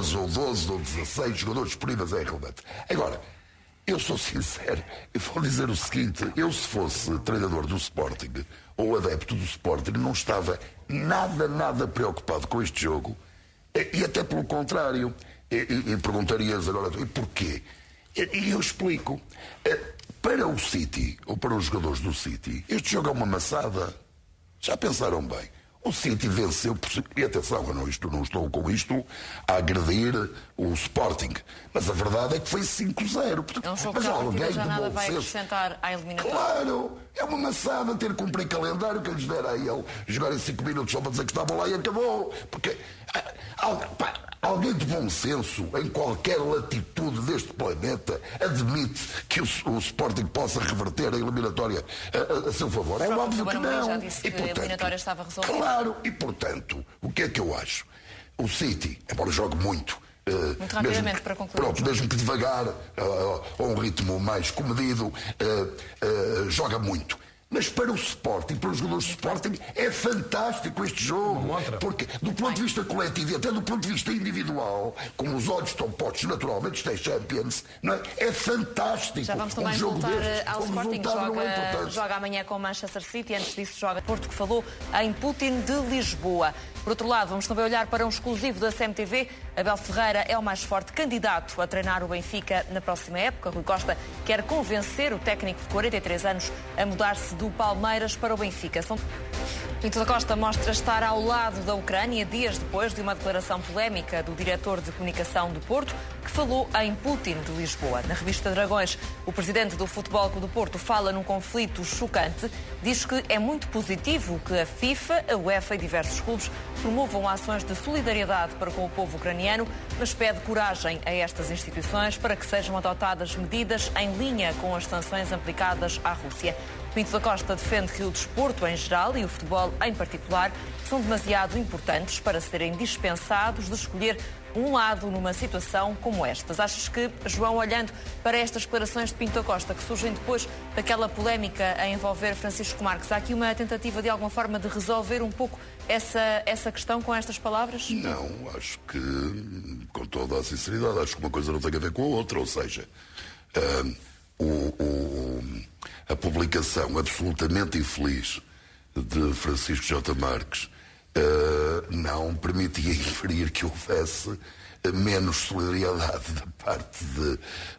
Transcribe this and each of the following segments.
14 ou 12 ou 16 jogadores disponíveis é irrelevante. Agora, eu sou sincero, eu vou dizer o seguinte, eu se fosse treinador do Sporting ou adepto do Sporting não estava nada preocupado com este jogo e até pelo contrário. E perguntarias agora, e porquê? E eu explico. Para o City, ou para os jogadores do City, este jogo é uma maçada. Já pensaram bem? O City venceu, e atenção, eu não estou com isto a agredir o Sporting, mas a verdade é que foi 5-0. É um jogo mas que alguém já de nada bom vai senso, acrescentar à eliminatória. claro, é uma maçada ter que cumprir calendário que lhes dera a ele jogar em 5 minutos só para dizer que estavam lá e acabou. Porque alguém de bom senso, em qualquer latitude deste planeta, admite que o Sporting possa reverter a eliminatória a seu favor. É óbvio que não. Já disse que a eliminatória estava resolvida. Claro, e portanto, o que é que eu acho? O City, embora jogue muito, muito rapidamente, para concluir. Pronto, mesmo que devagar, a um ritmo mais comedido, joga muito. Mas para o Sporting, para os jogadores do Sporting, é fantástico este jogo. Porque, do ponto de vista coletivo e até do ponto de vista individual, como os olhos estão postos naturalmente, isto é Champions, não é? É fantástico. Já vamos também jogo voltar destes, ao Sporting. Joga amanhã com o Manchester City. Antes disso, joga Porto, que falou em Putin de Lisboa. Por outro lado, vamos também olhar para um exclusivo da CMTV. Abel Ferreira é o mais forte candidato a treinar o Benfica na próxima época. Rui Costa quer convencer o técnico de 43 anos a mudar-se do Palmeiras para o Benfica. Pinto da Costa mostra estar ao lado da Ucrânia dias depois de uma declaração polémica do diretor de comunicação do Porto, que falou em Putin de Lisboa. Na revista Dragões, o presidente do Futebol Clube do Porto fala num conflito chocante. Diz que é muito positivo que a FIFA, a UEFA e diversos clubes promovam ações de solidariedade para com o povo ucraniano, mas pede coragem a estas instituições para que sejam adotadas medidas em linha com as sanções aplicadas à Rússia. Pinto da Costa defende que o desporto em geral e o futebol em particular são demasiado importantes para serem dispensados de escolher um lado numa situação como estas. Achas que, João, olhando para estas declarações de Pinto da Costa, que surgem depois daquela polémica a envolver Francisco Marques, há aqui uma tentativa de alguma forma de resolver um pouco essa questão com estas palavras? Não, acho que, com toda a sinceridade, acho que uma coisa não tem a ver com a outra, ou seja, a publicação absolutamente infeliz de Francisco J. Marques não permitia inferir que houvesse menos solidariedade da parte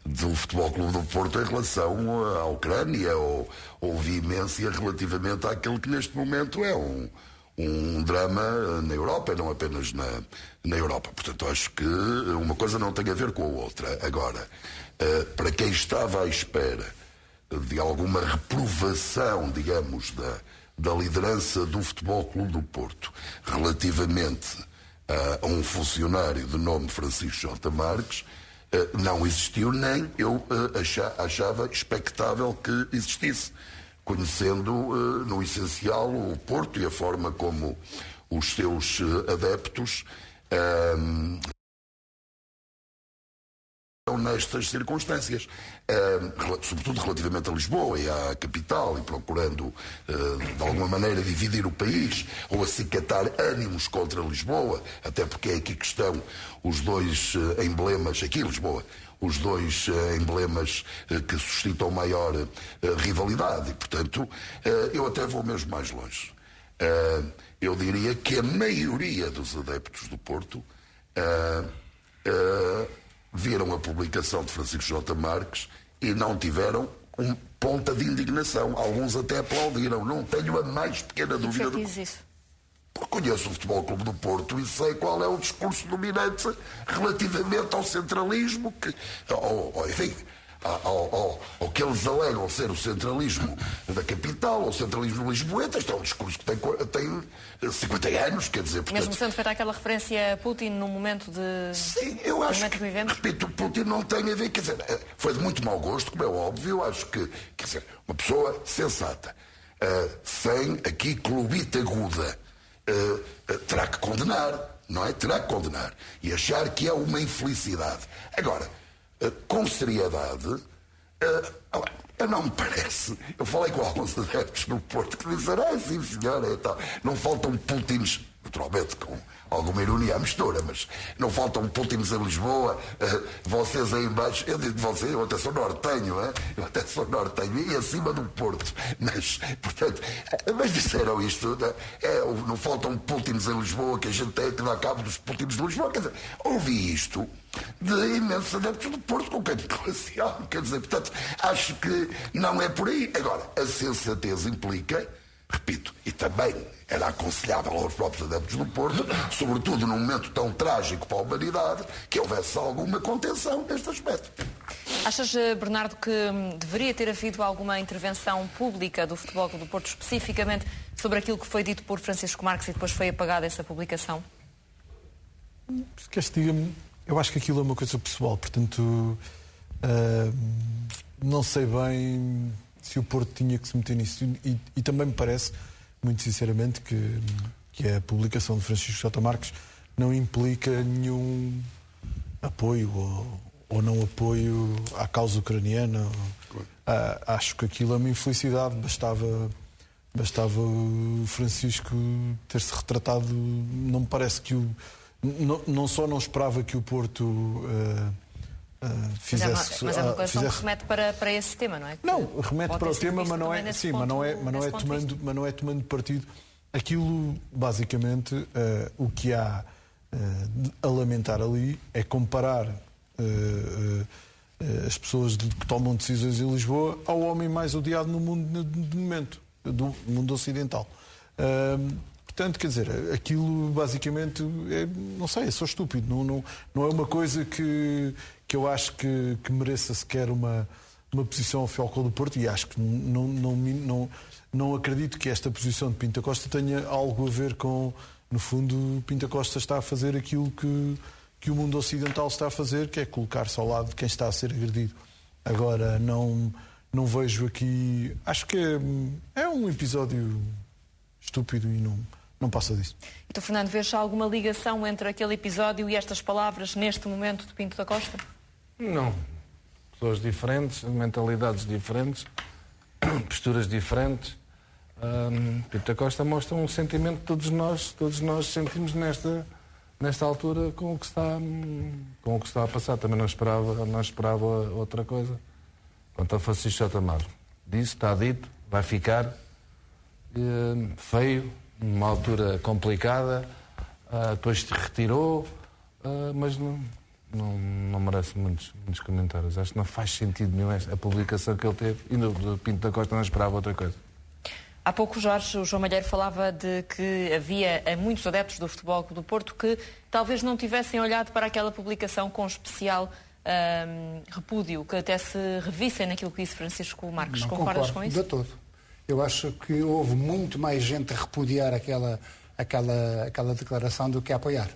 do Futebol Clube do Porto em relação à Ucrânia, ou veemência relativamente àquele que neste momento é um drama na Europa, e não apenas na Europa. Portanto, acho que uma coisa não tem a ver com a outra. Agora, para quem estava à espera de alguma reprovação, digamos, da liderança do Futebol Clube do Porto relativamente a um funcionário de nome Francisco J. Marques, não existiu, nem eu achava expectável que existisse, conhecendo no essencial o Porto e a forma como os seus adeptos nestas circunstâncias, sobretudo relativamente a Lisboa e à capital, e procurando de alguma maneira dividir o país ou acicatar ânimos contra Lisboa, até porque é aqui que estão os dois emblemas, aqui em Lisboa, os dois emblemas que suscitam maior rivalidade, e portanto eu até vou mesmo mais longe. Eu diria que a maioria dos adeptos do Porto viram a publicação de Francisco J. Marques e não tiveram ponta de indignação. Alguns até aplaudiram. Não tenho a mais pequena dúvida. Por que diz isso? Porque conheço o Futebol Clube do Porto e sei qual é o discurso dominante relativamente ao centralismo, enfim, ao que eles alegam ser o centralismo da capital, ou o centralismo lisboeta. Este é um discurso que tem 50 anos, quer dizer... Portanto, mesmo sendo feita aquela referência a Putin no momento de... Sim, eu acho que, repito, Putin não tem a ver, quer dizer, foi de muito mau gosto, como é óbvio. Eu acho que, quer dizer, uma pessoa sensata, sem aqui clubite aguda, terá que condenar, não é? Terá que condenar e achar que é uma infelicidade. Agora, com seriedade, não me parece. Eu falei com alguns adeptos no Porto que disseram, sim senhora, e tal. Não faltam Putins naturalmente com alguma ironia à mistura, mas não faltam últimos em Lisboa, vocês aí embaixo, eu digo de vocês, eu até sou nortenho, e acima do Porto, mas, portanto, mas disseram isto, não faltam últimos em Lisboa, que a gente tem que dar cabo dos últimos de Lisboa, quer dizer, ouvi isto de imensos adeptos do Porto com quem glacial, quer dizer, portanto, acho que não é por aí. Agora, a sensatez implica, repito, e também era aconselhável aos próprios adeptos do Porto, sobretudo num momento tão trágico para a humanidade, que houvesse alguma contenção neste aspecto. Achas, Bernardo, que deveria ter havido alguma intervenção pública do Futebol Clube do Porto, especificamente sobre aquilo que foi dito por Francisco Marques e depois foi apagada essa publicação? Se queres que diga-me, eu acho que aquilo é uma coisa pessoal, portanto, não sei bem se o Porto tinha que se meter nisso. E também me parece, muito sinceramente, que a publicação de Francisco J. Marques não implica nenhum apoio ou não apoio à causa ucraniana. Acho que aquilo é uma infelicidade. Bastava o Francisco ter-se retratado. Não me parece que não só não esperava que o Porto fizesse... Mas é uma coisa que remete para esse tema, não é? Não, remete para o tema, mas não é tomando partido. Aquilo, basicamente, o que há a lamentar ali é comparar as pessoas que tomam decisões em Lisboa ao homem mais odiado no mundo de momento, do mundo ocidental. Portanto, quer dizer, aquilo basicamente não sei, é só estúpido. Não é uma coisa que eu acho que mereça sequer uma posição ao Futebol Clube do Porto, e acho que não acredito que esta posição de Pinto da Costa tenha algo a ver com, no fundo, Pinto da Costa está a fazer aquilo que o mundo ocidental está a fazer, que é colocar-se ao lado de quem está a ser agredido. Agora, não vejo aqui... Acho que é um episódio estúpido e não passa disso. Então, Fernando, vês alguma ligação entre aquele episódio e estas palavras neste momento de Pinto da Costa? Não. Pessoas diferentes, mentalidades diferentes, posturas diferentes. Pinto da Costa mostra um sentimento que todos nós sentimos nesta altura com o que está a passar. Também não esperava outra coisa. Quanto a Francisco J. Marques, disse, está dito, vai ficar feio, numa altura complicada, depois se retirou, mas não merece muitos comentários. Acho que não faz sentido nenhum a publicação que ele teve, e no Pinto da Costa não esperava outra coisa. Há pouco, Jorge, o João Malheiro falava de que havia muitos adeptos do Futebol Clube do Porto que talvez não tivessem olhado para aquela publicação com especial repúdio, que até se revissem naquilo que disse Francisco Marques. Não concordas concordo, com isso? de todo. Eu acho que houve muito mais gente a repudiar aquela declaração do que a apoiar.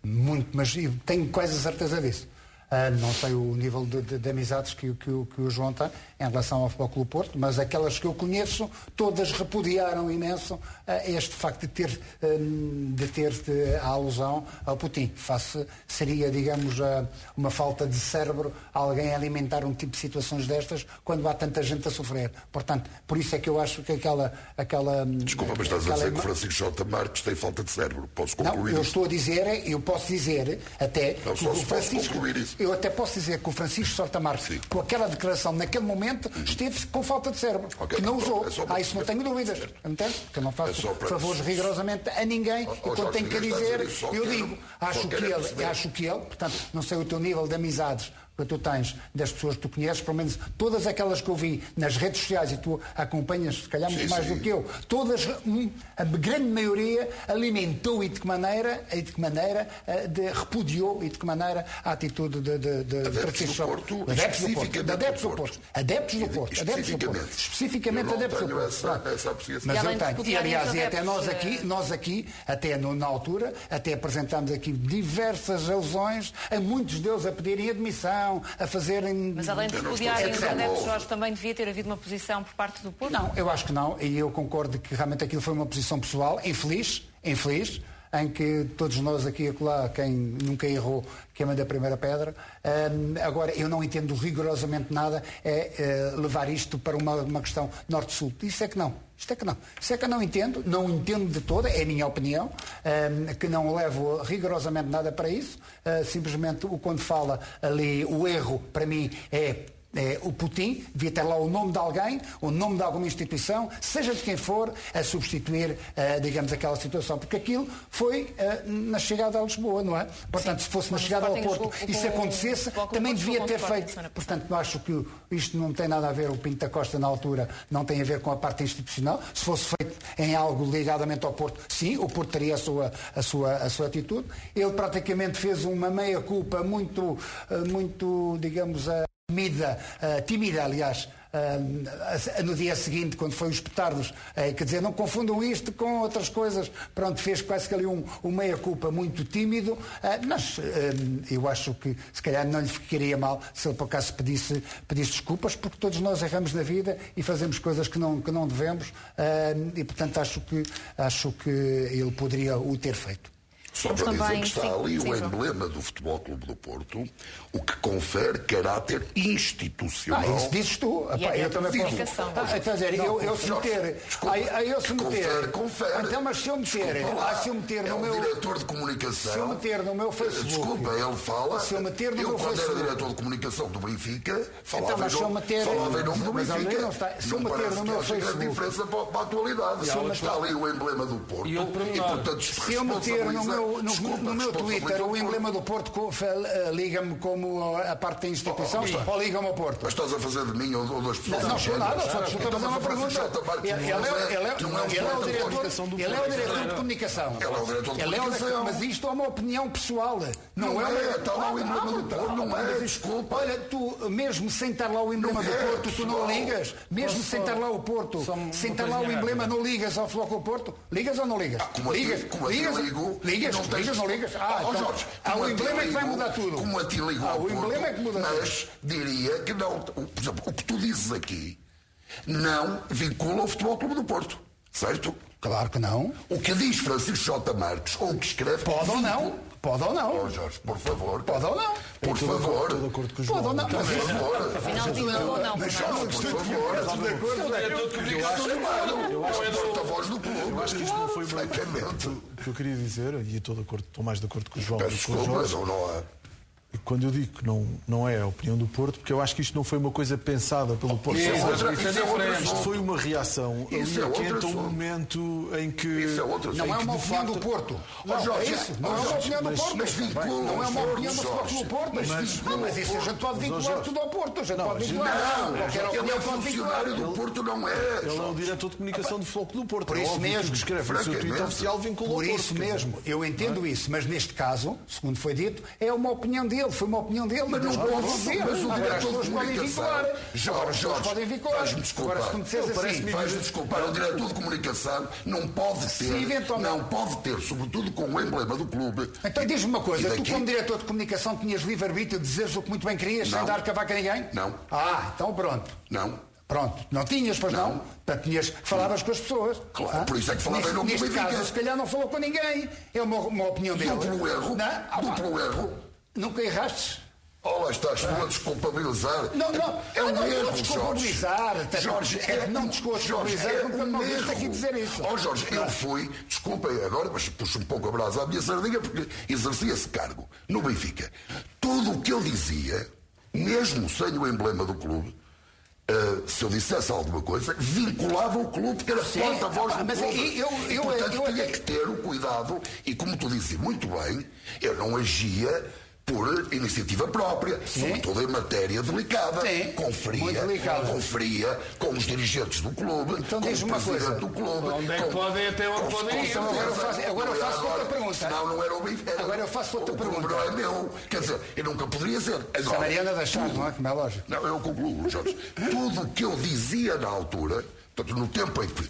Muito, mas tenho quase a certeza disso. Não sei o nível de amizades que o João tem em relação ao Futebol Clube Porto, mas aquelas que eu conheço, todas repudiaram imenso este facto de ter a alusão ao Putin. Seria, digamos, uma falta de cérebro alguém alimentar um tipo de situações destas quando há tanta gente a sofrer. Portanto, por isso é que eu acho que aquela Desculpa, mas estás a dizer que o Francisco J. Marques tem falta de cérebro. Posso concluir não, isso? eu posso dizer até... Não, só se posso concluir isso. Eu até posso dizer que o Francisco J. Marques, com aquela declaração naquele momento, esteve com falta de cérebro, que não usou. Isso não tenho dúvidas. Entende? Que eu não faço favores rigorosamente a ninguém, e quando tenho que dizer, eu digo. Acho que ele, portanto, não sei o teu nível de amizades que tu tens das pessoas que tu conheces, pelo menos todas aquelas que eu vi nas redes sociais, e tu acompanhas se calhar muito mais do que eu, todas, a grande maioria alimentou e de que maneira repudiou e de que maneira a atitude de Francisco adeptos do Porto, especificamente adeptos do Porto. Mas eu tenho, e aliás, e até nós aqui, até na altura, até apresentámos aqui diversas alusões, a muitos deles a pedirem admissão, a fazerem... Mas além de repudiarem os adeptos, Jorge, também devia ter havido uma posição por parte do Porto? Não, eu acho que não, e eu concordo que realmente aquilo foi uma posição pessoal, infeliz, em que todos nós aqui e acolá, quem nunca errou, queima da primeira pedra. Agora, eu não entendo rigorosamente nada levar isto para uma questão norte-sul. Isso é que não. Isto é que não. Isso é que eu não entendo de toda, é a minha opinião, que não levo rigorosamente nada para isso. Simplesmente, quando fala ali, o erro, para mim, é o Putin, devia ter lá o nome de alguém, o nome de alguma instituição, seja de quem for, a substituir, digamos, aquela situação. Porque aquilo foi na chegada a Lisboa, não é? Portanto, se fosse na chegada ao Porto e se acontecesse, também devia ter feito. Portanto, eu acho que isto não tem nada a ver, o Pinto da Costa, na altura, não tem a ver com a parte institucional. Se fosse feito em algo ligadamente ao Porto, sim, o Porto teria a sua atitude. Ele praticamente fez uma meia-culpa muito, digamos, tímida, aliás, no dia seguinte, quando foi os petardos. Quer dizer, não confundam isto com outras coisas. Pronto, fez quase que ali um meia-culpa muito tímido, mas eu acho que se calhar não lhe ficaria mal se ele por acaso pedisse desculpas, porque todos nós erramos na vida e fazemos coisas que não devemos, e portanto acho que ele poderia o ter feito. Só para dizer que está ali o emblema do Futebol Clube do Porto, o que confere caráter institucional. Isso dizes tu. Eu também posso. Quer dizer, eu se meter. Confere. Então, mas se eu meter no meu. Diretor de comunicação. Se eu meter no meu Facebook. Desculpa, ele fala. Se eu meter no meu Facebook. Quando era diretor de comunicação do Benfica, falava em nome do Benfica. Se eu meter no meu Facebook. Grande diferença para a atualidade. Está ali o emblema do Porto. E portanto, se eu meter no meu Twitter o emblema do Porto, liga-me como a parte da instituição ou liga-me ao Porto? Mas estás a fazer de mim ou das pessoas? Não sou nada, só estou a fazer uma pergunta. Ele é o diretor de comunicação. Ele é o diretor de comunicação. Mas isto é uma opinião pessoal. Não é? Está lá o emblema do Porto, não é? Desculpa. Olha, tu, mesmo sem estar lá o emblema do Porto, tu não ligas? Mesmo sem estar lá o Porto, sem estar lá o emblema, não ligas ao Futebol Porto? Ligas ou não ligas? Ligas? Não ligas? Jorge, o emblema é que vai mudar tudo. Como a ti ligou ao o emblema é que muda tudo. Mas diria que não. Por exemplo, o que tu dizes aqui não vincula o Futebol Clube do Porto, certo? Claro que não. O que diz Francisco J. Marques, ou o que escreve... Pode ou não. Pode ou não. Jorge, por favor. Pode ou não. Por favor. Estou de acordo com o João. Pode ou não. Por favor. Afinal, vincula ou não. Mas Jorge, por favor. Eu acho que porta-voz do clube. Eu acho que isto não foi francamente. O que eu queria dizer, e estou mais de acordo com o João. Peço desculpas, não é? Quando eu digo que não é a opinião do Porto, porque eu acho que isto não foi uma coisa pensada pelo Porto. Isto foi uma reação ali quente a um momento em que... Não é uma opinião do Porto. Não é uma opinião do Porto. Não é uma opinião do Futebol do Porto. Mas isso a gente pode vincular tudo ao Porto. A gente pode vincular. Ele é funcionário do Porto, não é? Ele é o diretor de comunicação do Futebol do Porto. Por isso mesmo. Escreve no seu tweet oficial, vincula ao Porto. Por isso mesmo. Eu entendo isso. Mas neste caso, segundo foi dito, é uma opinião dele. Foi uma opinião dele. Mas não pode ser. Mas o diretor de comunicação. Jorge, faz-me desculpar. Faz-me desculpar. O diretor de comunicação não pode ter, sobretudo com o emblema do clube. Então diz-me uma coisa. Tu, como diretor de comunicação, tinhas livre-arbítrio de dizeres o que muito bem querias, sem dar cavaco a ninguém? Não. Então pronto. Não. Pronto, não tinhas, pois não? Portanto, falavas com as pessoas. Claro, por isso é que falava em nome do Benfica. Neste caso, se calhar não falou com ninguém. É uma opinião dele. Duplo erro. Nunca errastes? Olha, estás tu a desculpabilizar. Não. É um erro, não desculpabilizar. Jorge, não desculpabilizar. Não deves aqui dizer isso. Jorge, eu fui, desculpem agora, mas puxo um pouco a brasa à minha sardinha, porque exerci esse cargo no Benfica. Tudo o que ele dizia, mesmo sem o emblema do clube, se eu dissesse alguma coisa, vinculava o clube, que era porta-voz do clube. Portanto, tinha que ter o cuidado, e como tu disse muito bem, eu não agia por iniciativa própria, sobretudo em matéria delicada. Conferia com os dirigentes do clube, então, com o presidente do clube. Onde é que podem e até onde podem ir? Agora eu faço outra pergunta. Não era o Benfica. Agora eu faço outra pergunta. Não é meu. Quer dizer, eu nunca poderia ser. Se a Mariana deixar, não é? Como é lógico. Não, eu concluo, Jorge. Tudo o que eu dizia na altura, Portanto, no tempo em que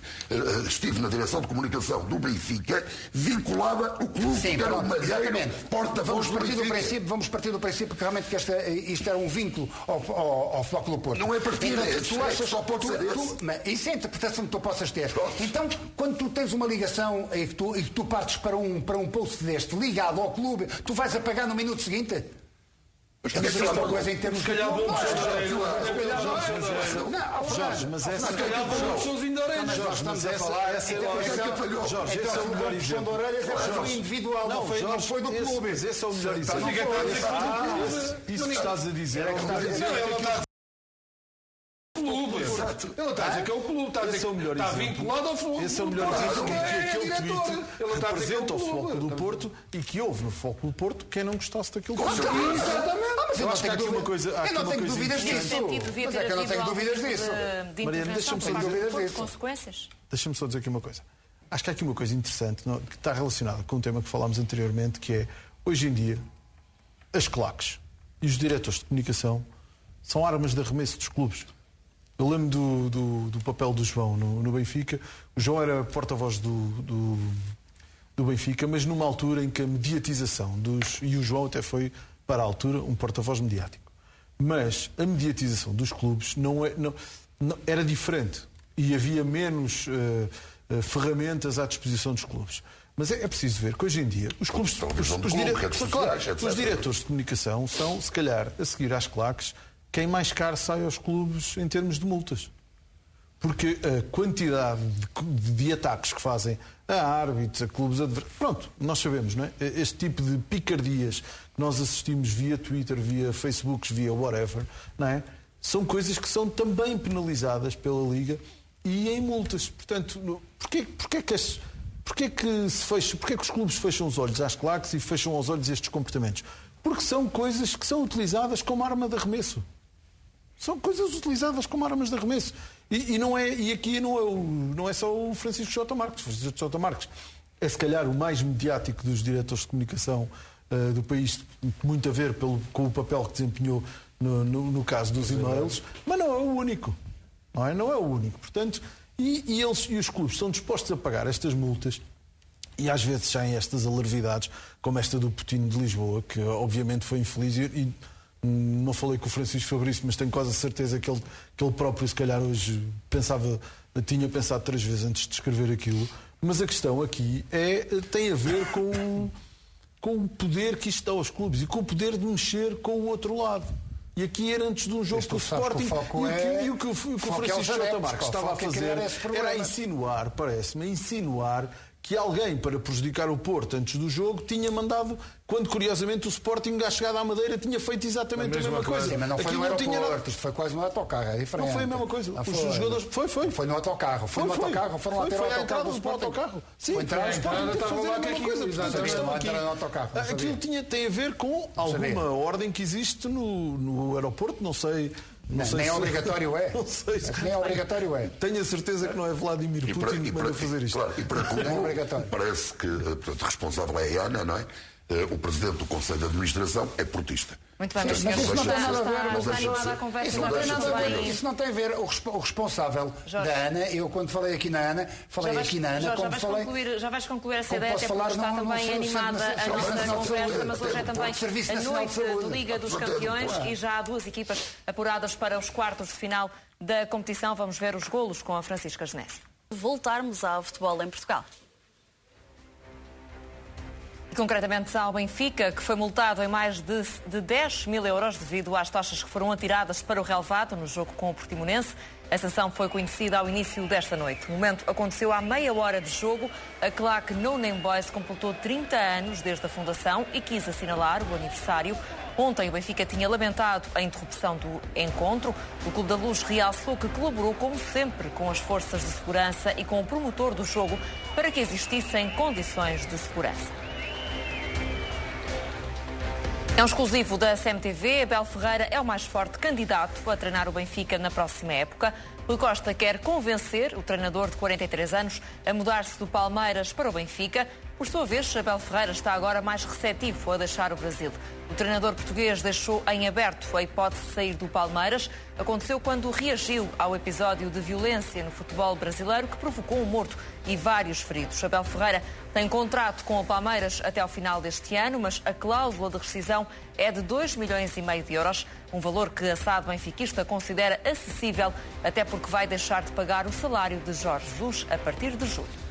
estive na direção de comunicação do Benfica, vinculava o clube, Sim, que era o exatamente. porta-voz do Benfica. Vamos partir do princípio que realmente isto era um vínculo ao Flóculo Porto. Não é partir então, desse, tu achas, só pode ser esse. Mas isso é a interpretação que tu possas ter. Então, quando tu tens uma ligação e que tu partes para um post deste ligado ao clube, tu vais apagar no minuto seguinte? Mas Mas isto é uma coisa em termos de... Jorge, mas essa Jorge, mas esse é o melhor exemplo. De orelhas foi individual, não foi do clube. Mas esse é o melhor exemplo. Isso que estás a dizer é que estás a dizer Ele está a dizer que é o clube, está a dizer que está vinculado ao futebol. esse é o melhor exemplo que aquele tweet representa o Futebol Clube do Porto e que houve no Futebol Clube do Porto quem não gostasse daquilo que Exatamente. Mas eu acho que há aqui uma coisa. Eu não tenho dúvidas disso. Mas é que eu não tenho dúvidas disso. Mariana, deixa-me só dizer consequências. Deixa-me só dizer aqui uma coisa. Acho que há aqui uma coisa interessante que está relacionada com um tema que falámos anteriormente, que é, hoje em dia, as claques e os diretores de comunicação são armas de arremesso dos clubes. Eu lembro do papel do João no Benfica. O João era porta-voz do Benfica, mas numa altura em que a mediatização e o João até foi, para a altura, um porta-voz mediático. Mas a mediatização dos clubes era diferente e havia menos ferramentas à disposição dos clubes. Mas é preciso ver que hoje em dia os clubes, os diretores de comunicação são, se calhar, a seguir às claques, quem mais caro sai aos clubes em termos de multas. Porque a quantidade de ataques que fazem a árbitros, a clubes adversários... Pronto, nós sabemos, não é? Este tipo de picardias que nós assistimos via Twitter, via Facebook, via whatever, não é? São coisas que são também penalizadas pela Liga e em multas. Portanto, porquê que os clubes fecham os olhos às claques e fecham os olhos a estes comportamentos? Porque são coisas que são utilizadas como arma de arremesso. São coisas utilizadas como armas de arremesso. E aqui não é só o Francisco J. Marques. O Francisco J. Marques é, se calhar, o mais mediático dos diretores de comunicação do país, muito a ver com o papel que desempenhou no caso dos e-mails, mas não é o único. Não é o único. Portanto, e os clubes estão dispostos a pagar estas multas. E às vezes já em estas alarvidades, como esta do Putinho de Lisboa, que obviamente foi infeliz, e não falei com o Francisco Fabrício, mas tenho quase a certeza que ele próprio, se calhar, hoje tinha pensado 3 vezes antes de escrever aquilo. Mas a questão aqui tem a ver com o poder que isto dá aos clubes e com o poder de mexer com o outro lado. E aqui era antes de um jogo com o Sporting e o que o Francisco J. Marques estava a fazer era insinuar, parece-me, que alguém, para prejudicar o Porto antes do jogo, tinha mandado, quando curiosamente o Sporting, à chegada à Madeira, tinha feito exatamente a mesma coisa. Sim, mas não foi no aeroporto, isto foi quase no autocarro, é diferente. Não foi a mesma coisa. Os jogadores... Foi no autocarro. Foram lá ter o autocarro do autocarro. Sim, foi entrar no Sporting, fazer a mesma coisa. Aquilo tem a ver com alguma ordem que existe no aeroporto, não sei... Nem obrigatório é. Não sei se... Nem obrigatório é. Tenho a certeza que não é Vladimir Putin que manda fazer isto. Claro, e para concluir, parece que portanto, responsável é a Ana, não é? O presidente do Conselho de Administração é portista. Muito bem, mas isso não tem nada a ver, está animada a conversa. Isso não tem a ver. O responsável da Ana, eu quando falei aqui na Ana, já vais concluir essa ideia, até porque está também animada a nossa conversa, mas hoje é também a noite de Liga dos Campeões e já há 2 equipas apuradas para os quartos de final da competição. Vamos ver os golos com a Francisca Genese. Voltarmos ao futebol em Portugal. Concretamente ao Benfica, que foi multado em mais de 10 mil euros devido às taxas que foram atiradas para o relvado no jogo com o Portimonense. A sanção foi conhecida ao início desta noite. O momento aconteceu à meia hora de jogo. A claque No Name Boys completou 30 anos desde a fundação e quis assinalar o aniversário. Ontem o Benfica tinha lamentado a interrupção do encontro. O Clube da Luz realçou que colaborou, como sempre, com as forças de segurança e com o promotor do jogo para que existissem condições de segurança. É um exclusivo da CMTV. Abel Ferreira é o mais forte candidato a treinar o Benfica na próxima época. Rui Costa quer convencer o treinador de 43 anos a mudar-se do Palmeiras para o Benfica. Por sua vez, Abel Ferreira está agora mais receptivo a deixar o Brasil. O treinador português deixou em aberto a hipótese de sair do Palmeiras. Aconteceu quando reagiu ao episódio de violência no futebol brasileiro que provocou um morto e vários feridos. Abel Ferreira tem contrato com o Palmeiras até ao final deste ano, mas a cláusula de rescisão é de 2,5 milhões de euros, um valor que a SAD benfiquista considera acessível, até porque vai deixar de pagar o salário de Jorge Jesus a partir de julho.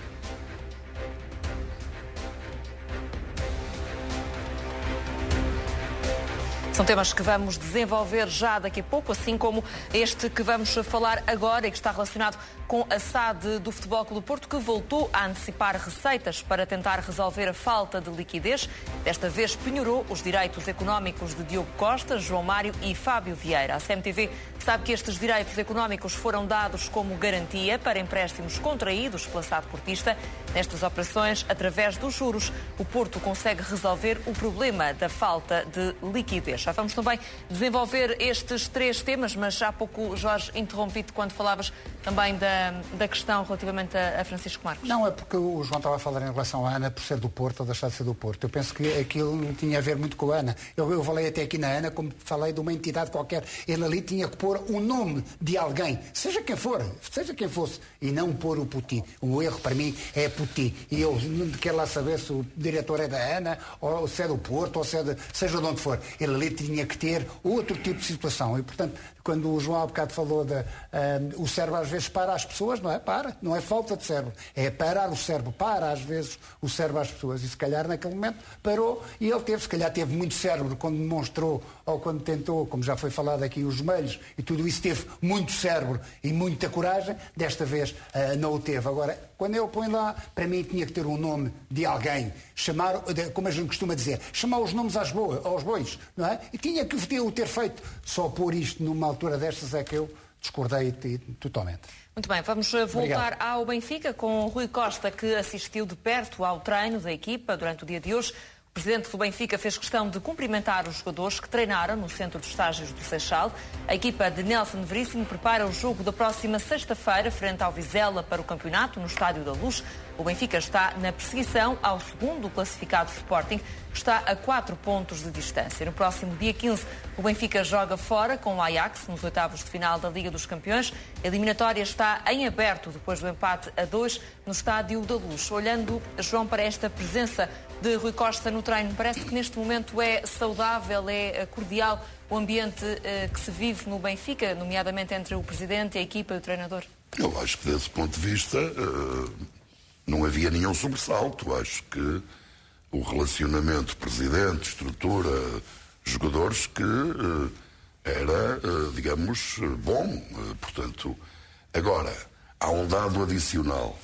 São temas que vamos desenvolver já daqui a pouco, assim como este que vamos falar agora e que está relacionado com a SAD do Futebol Clube do Porto, que voltou a antecipar receitas para tentar resolver a falta de liquidez. Desta vez penhorou os direitos económicos de Diogo Costa, João Mário e Fábio Vieira. A CMTV sabe que estes direitos económicos foram dados como garantia para empréstimos contraídos pela SAD portista. Nestas operações, através dos juros, o Porto consegue resolver o problema da falta de liquidez. Já vamos também desenvolver estes 3 temas, mas há pouco, Jorge, interrompi-te quando falavas também da questão relativamente a Francisco Marcos. Não, é porque o João estava a falar em relação à Ana por ser do Porto ou deixar de ser do Porto. Eu penso que aquilo não tinha a ver muito com a Ana. Eu falei até aqui na Ana como falei de uma entidade qualquer. Ele ali tinha que pôr o nome de alguém, seja quem for, seja quem fosse, e não pôr o Putin. O erro para mim é Putin. E eu não quero lá saber se o diretor é da Ana, ou se é do Porto, ou se é seja de onde for. Ele ali tinha que ter outro tipo de situação. E, portanto, quando o João há bocado falou o cérebro às vezes para as pessoas, não é? Não é falta de cérebro, é parar o cérebro, para às vezes o cérebro às pessoas. E se calhar naquele momento parou e ele se calhar teve muito cérebro quando demonstrou ou quando tentou, como já foi falado aqui, os joelhos e tudo isso, teve muito cérebro e muita coragem. Desta vez não o teve. Agora, quando eu ponho lá, para mim tinha que ter um nome de alguém, chamar, como a gente costuma dizer, chamar os nomes aos bois, não é? E tinha que o ter feito. Só pôr isto numa altura destas é que eu discordei totalmente. Muito bem, vamos voltar ao Benfica com o Rui Costa, que assistiu de perto ao treino da equipa durante o dia de hoje. O presidente do Benfica fez questão de cumprimentar os jogadores que treinaram no centro de estágios do Seixal. A equipa de Nelson Veríssimo prepara o jogo da próxima sexta-feira frente ao Vizela para o campeonato no Estádio da Luz. O Benfica está na perseguição ao segundo classificado Sporting, que está a 4 pontos de distância. No próximo dia 15, o Benfica joga fora com o Ajax nos oitavos de final da Liga dos Campeões. A eliminatória está em aberto depois do empate a 2 no Estádio da Luz. Olhando, João, para esta presença de Rui Costa no treino, parece que neste momento é saudável, é cordial o ambiente que se vive no Benfica, nomeadamente entre o presidente, a equipa e o treinador? Eu acho que desse ponto de vista não havia nenhum sobressalto. Acho que o relacionamento presidente, estrutura, jogadores, que era, digamos, bom. Portanto, agora, há um dado adicional.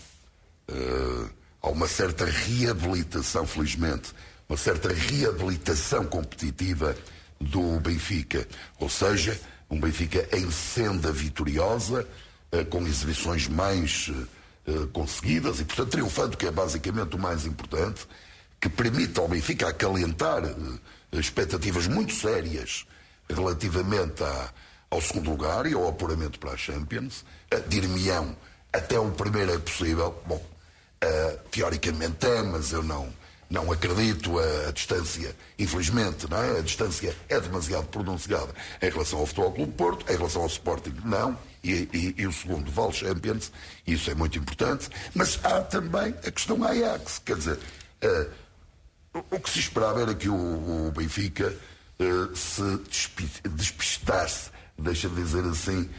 Há uma certa reabilitação, felizmente, uma certa reabilitação competitiva do Benfica. Ou seja, um Benfica em senda vitoriosa, com exibições mais conseguidas e, portanto, triunfando, que é basicamente o mais importante, que permite ao Benfica acalentar expectativas muito sérias relativamente ao segundo lugar e ao apuramento para a Champions. Dir-me-ão, até o primeiro é possível. Bom, teoricamente é, mas eu não acredito. A distância, infelizmente, não é? A distância é demasiado pronunciada em relação ao Futebol Clube do Porto, em relação ao Sporting, não. E o segundo vale Champions, isso é muito importante. Mas há também a questão Ajax. Quer dizer, o que se esperava era que o Benfica se despistasse, deixa-me dizer assim,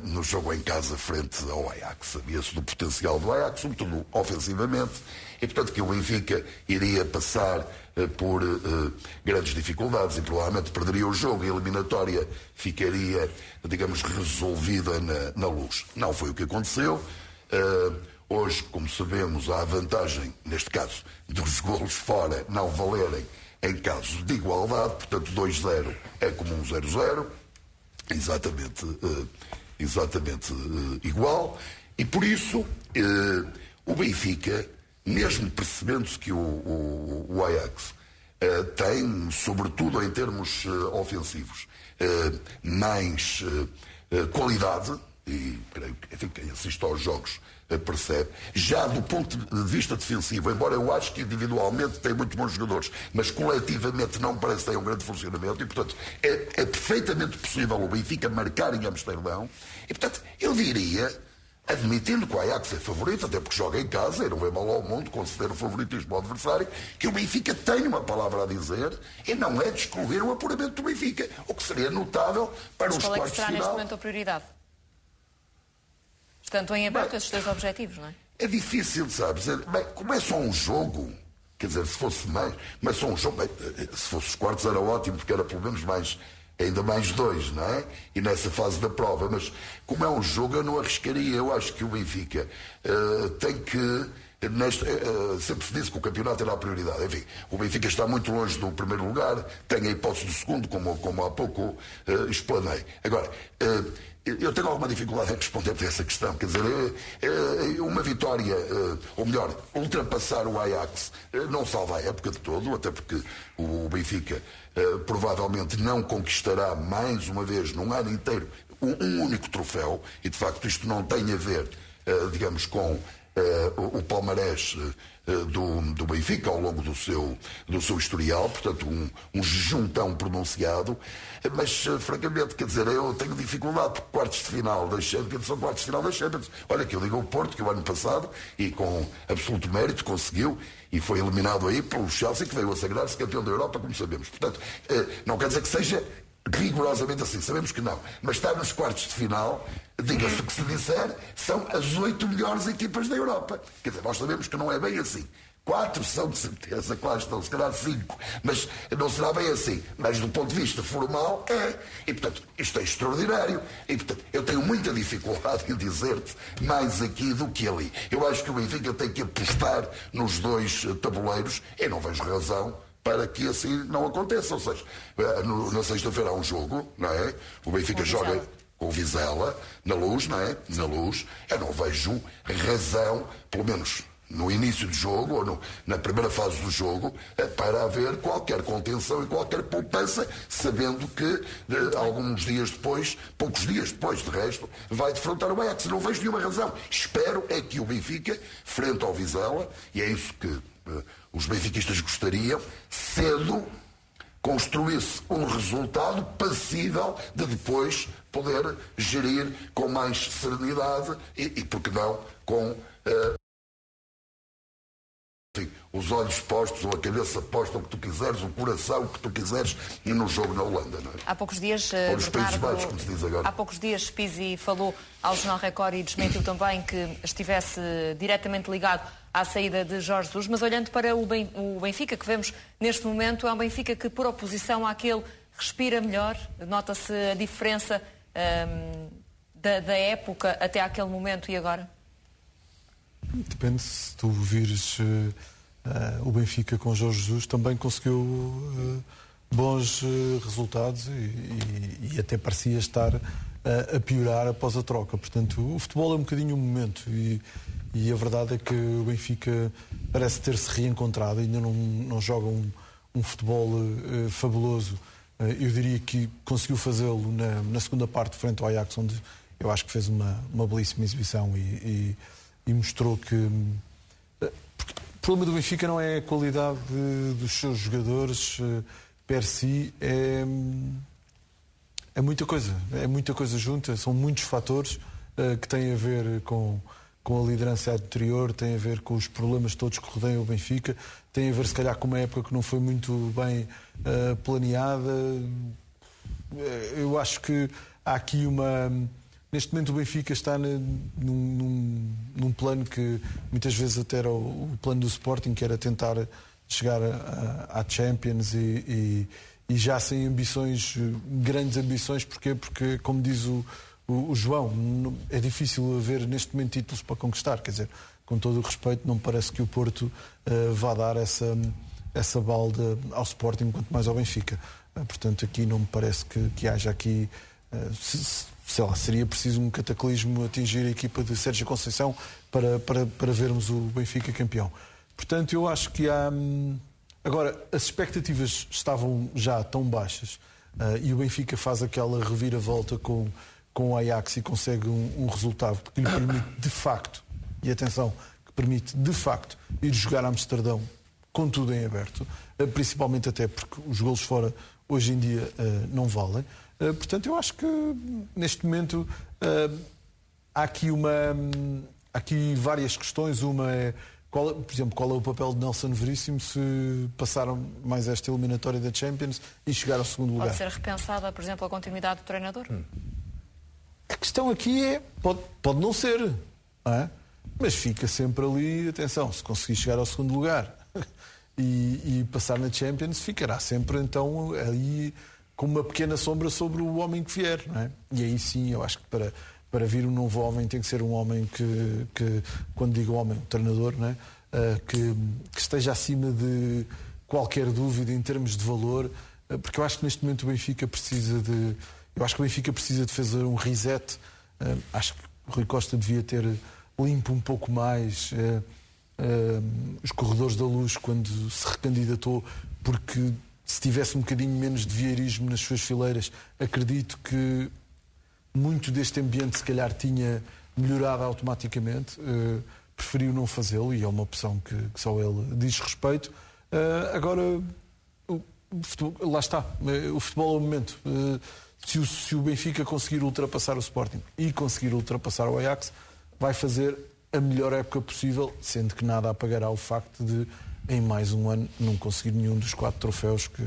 no jogo em casa frente ao Ajax. Sabia-se do potencial do Ajax, sobretudo ofensivamente, e portanto que o Benfica iria passar por grandes dificuldades e provavelmente perderia o jogo e a eliminatória ficaria, digamos, resolvida na Luz. Não foi o que aconteceu. Hoje, como sabemos, há a vantagem, neste caso, dos golos fora não valerem em caso de igualdade, portanto 2-0 é como um 0-0. Exatamente igual, e por isso o Benfica, mesmo percebendo-se que o Ajax tem, sobretudo em termos ofensivos, mais qualidade, e creio que, enfim, quem assiste aos jogos percebe. Já do ponto de vista defensivo, embora eu acho que individualmente tem muito bons jogadores, mas coletivamente não parece que tenha um grande funcionamento e, portanto, é perfeitamente possível o Benfica marcar em Amsterdão e, portanto, eu diria, admitindo que o Ajax é favorito, até porque joga em casa e não vem mal ao mundo conceder o favoritismo ao adversário, que o Benfica tem uma palavra a dizer e não é de excluir o apuramento do Benfica, o que seria notável para os quartos de final. Qual é que será neste momento a prioridade? Portanto, em aberto esses dois objetivos, não é? É difícil, sabes? Bem, como é só um jogo, quer dizer, se fosse mais, mas só um jogo, bem, se fosse os quartos era ótimo, porque era pelo menos ainda mais 2, não é? E nessa fase da prova, mas como é um jogo, eu não arriscaria. Eu acho que o Benfica tem que. Sempre se disse que o campeonato era a prioridade. Enfim, o Benfica está muito longe do primeiro lugar, tem a hipótese do segundo, como há pouco explanei. Agora, eu tenho alguma dificuldade em responder para essa questão. Quer dizer, uma vitória, ou melhor, ultrapassar o Ajax não salva a época de todo, até porque o Benfica provavelmente não conquistará mais uma vez num ano inteiro um único troféu, e de facto isto não tem a ver, digamos, com o palmarés do Benfica ao longo do seu historial, portanto um jejum tão pronunciado, mas francamente, quer dizer, eu tenho dificuldade porque quartos de final da Champions são quartos de final da Champions. Olha que eu digo o Porto, que o ano passado, e com absoluto mérito, conseguiu e foi eliminado aí pelo Chelsea, que veio a sagrar-se campeão da Europa, como sabemos. Portanto, não quer dizer que seja rigorosamente assim, sabemos que não, mas está nos quartos de final, diga-se o que se disser, são as 8 melhores equipas da Europa. Quer dizer, nós sabemos que não é bem assim. 4 são de certeza, claro estão, se calhar 5, mas não será bem assim. Mas do ponto de vista formal, é. E portanto, isto é extraordinário. E portanto, eu tenho muita dificuldade em dizer-te mais aqui do que ali. Eu acho que o Benfica tem que apostar nos dois tabuleiros e não vejo razão para que assim não aconteça. Ou seja, na sexta-feira há um jogo, não é? O Benfica joga com o Vizela, na Luz, não é? Na Luz. Eu não vejo razão, pelo menos no início do jogo, ou na primeira fase do jogo, para haver qualquer contenção e qualquer poupança, sabendo que alguns dias depois, poucos dias depois, de resto, vai defrontar o Ajax. Não vejo nenhuma razão. Espero é que o Benfica, frente ao Vizela, e é isso que os benfiquistas gostariam, cedo construísse um resultado passível de depois poder gerir com mais serenidade e porque não, com os olhos postos, ou a cabeça posta, o que tu quiseres, o coração, o que tu quiseres, no jogo na Holanda, não é? Há poucos dias, ou nos Países Baixos, como se diz agora. Há poucos dias, Pizzi falou ao Jornal Record e desmentiu também que estivesse diretamente ligado à saída de Jorge Jesus, mas olhando para o Benfica que vemos neste momento, é um Benfica que, por oposição àquele, respira melhor, nota-se a diferença da época até aquele momento e agora? Depende, se tu vires o Benfica com Jorge Jesus, também conseguiu bons resultados e até parecia estar a piorar após a troca. Portanto, o futebol é um bocadinho um momento e a verdade é que o Benfica parece ter-se reencontrado, ainda não joga um futebol fabuloso. Eu diria que conseguiu fazê-lo na segunda parte frente ao Ajax, onde eu acho que fez uma belíssima exibição e mostrou que o problema do Benfica não é a qualidade dos seus jogadores per si, é muita coisa junta, são muitos fatores que têm a ver com a liderança anterior, têm a ver com os problemas todos que rodeiam o Benfica, têm a ver se calhar com uma época que não foi muito bem planeada. Eu acho que há aqui neste momento o Benfica está num plano que muitas vezes até era o plano do Sporting, que era tentar chegar à Champions e já sem ambições, grandes ambições. Porquê? Porque, como diz o João, é difícil haver neste momento títulos para conquistar. Quer dizer, com todo o respeito, não me parece que o Porto vá dar essa balda ao Sporting, quanto mais ao Benfica. Portanto, aqui não me parece que haja aqui... sei lá, seria preciso um cataclismo atingir a equipa de Sérgio Conceição para vermos o Benfica campeão. Portanto, eu acho que há... Agora, as expectativas estavam já tão baixas e o Benfica faz aquela reviravolta com o Ajax e consegue um resultado que lhe permite, de facto, e atenção, que permite de facto ir jogar a Amsterdão com tudo em aberto, principalmente até porque os golos fora hoje em dia não valem. Portanto, eu acho que neste momento há aqui várias questões. Uma é, por exemplo, qual é o papel de Nelson Veríssimo se passaram mais esta eliminatória da Champions e chegar ao segundo lugar? Pode ser repensada, por exemplo, a continuidade do treinador? A questão aqui é, pode não ser, não é? Mas fica sempre ali, atenção, se conseguir chegar ao segundo lugar e passar na Champions, ficará sempre então aí com uma pequena sombra sobre o homem que vier, não é? E aí sim, eu acho que para vir um novo homem tem que ser um homem que quando digo homem, um treinador, não é? Que esteja acima de qualquer dúvida em termos de valor, porque eu acho que neste momento o Benfica precisa de fazer um reset. Acho que o Rui Costa devia ter limpo um pouco mais os corredores da luz quando se recandidatou, porque se tivesse um bocadinho menos de vieirismo nas suas fileiras, acredito que muito deste ambiente se calhar tinha melhorado automaticamente. Preferiu não fazê-lo e é uma opção que só ele diz respeito. Agora, lá está, o futebol é o momento. Se o Benfica conseguir ultrapassar o Sporting e conseguir ultrapassar o Ajax, vai fazer a melhor época possível, sendo que nada apagará o facto de, em mais um ano, não conseguir nenhum dos 4 troféus que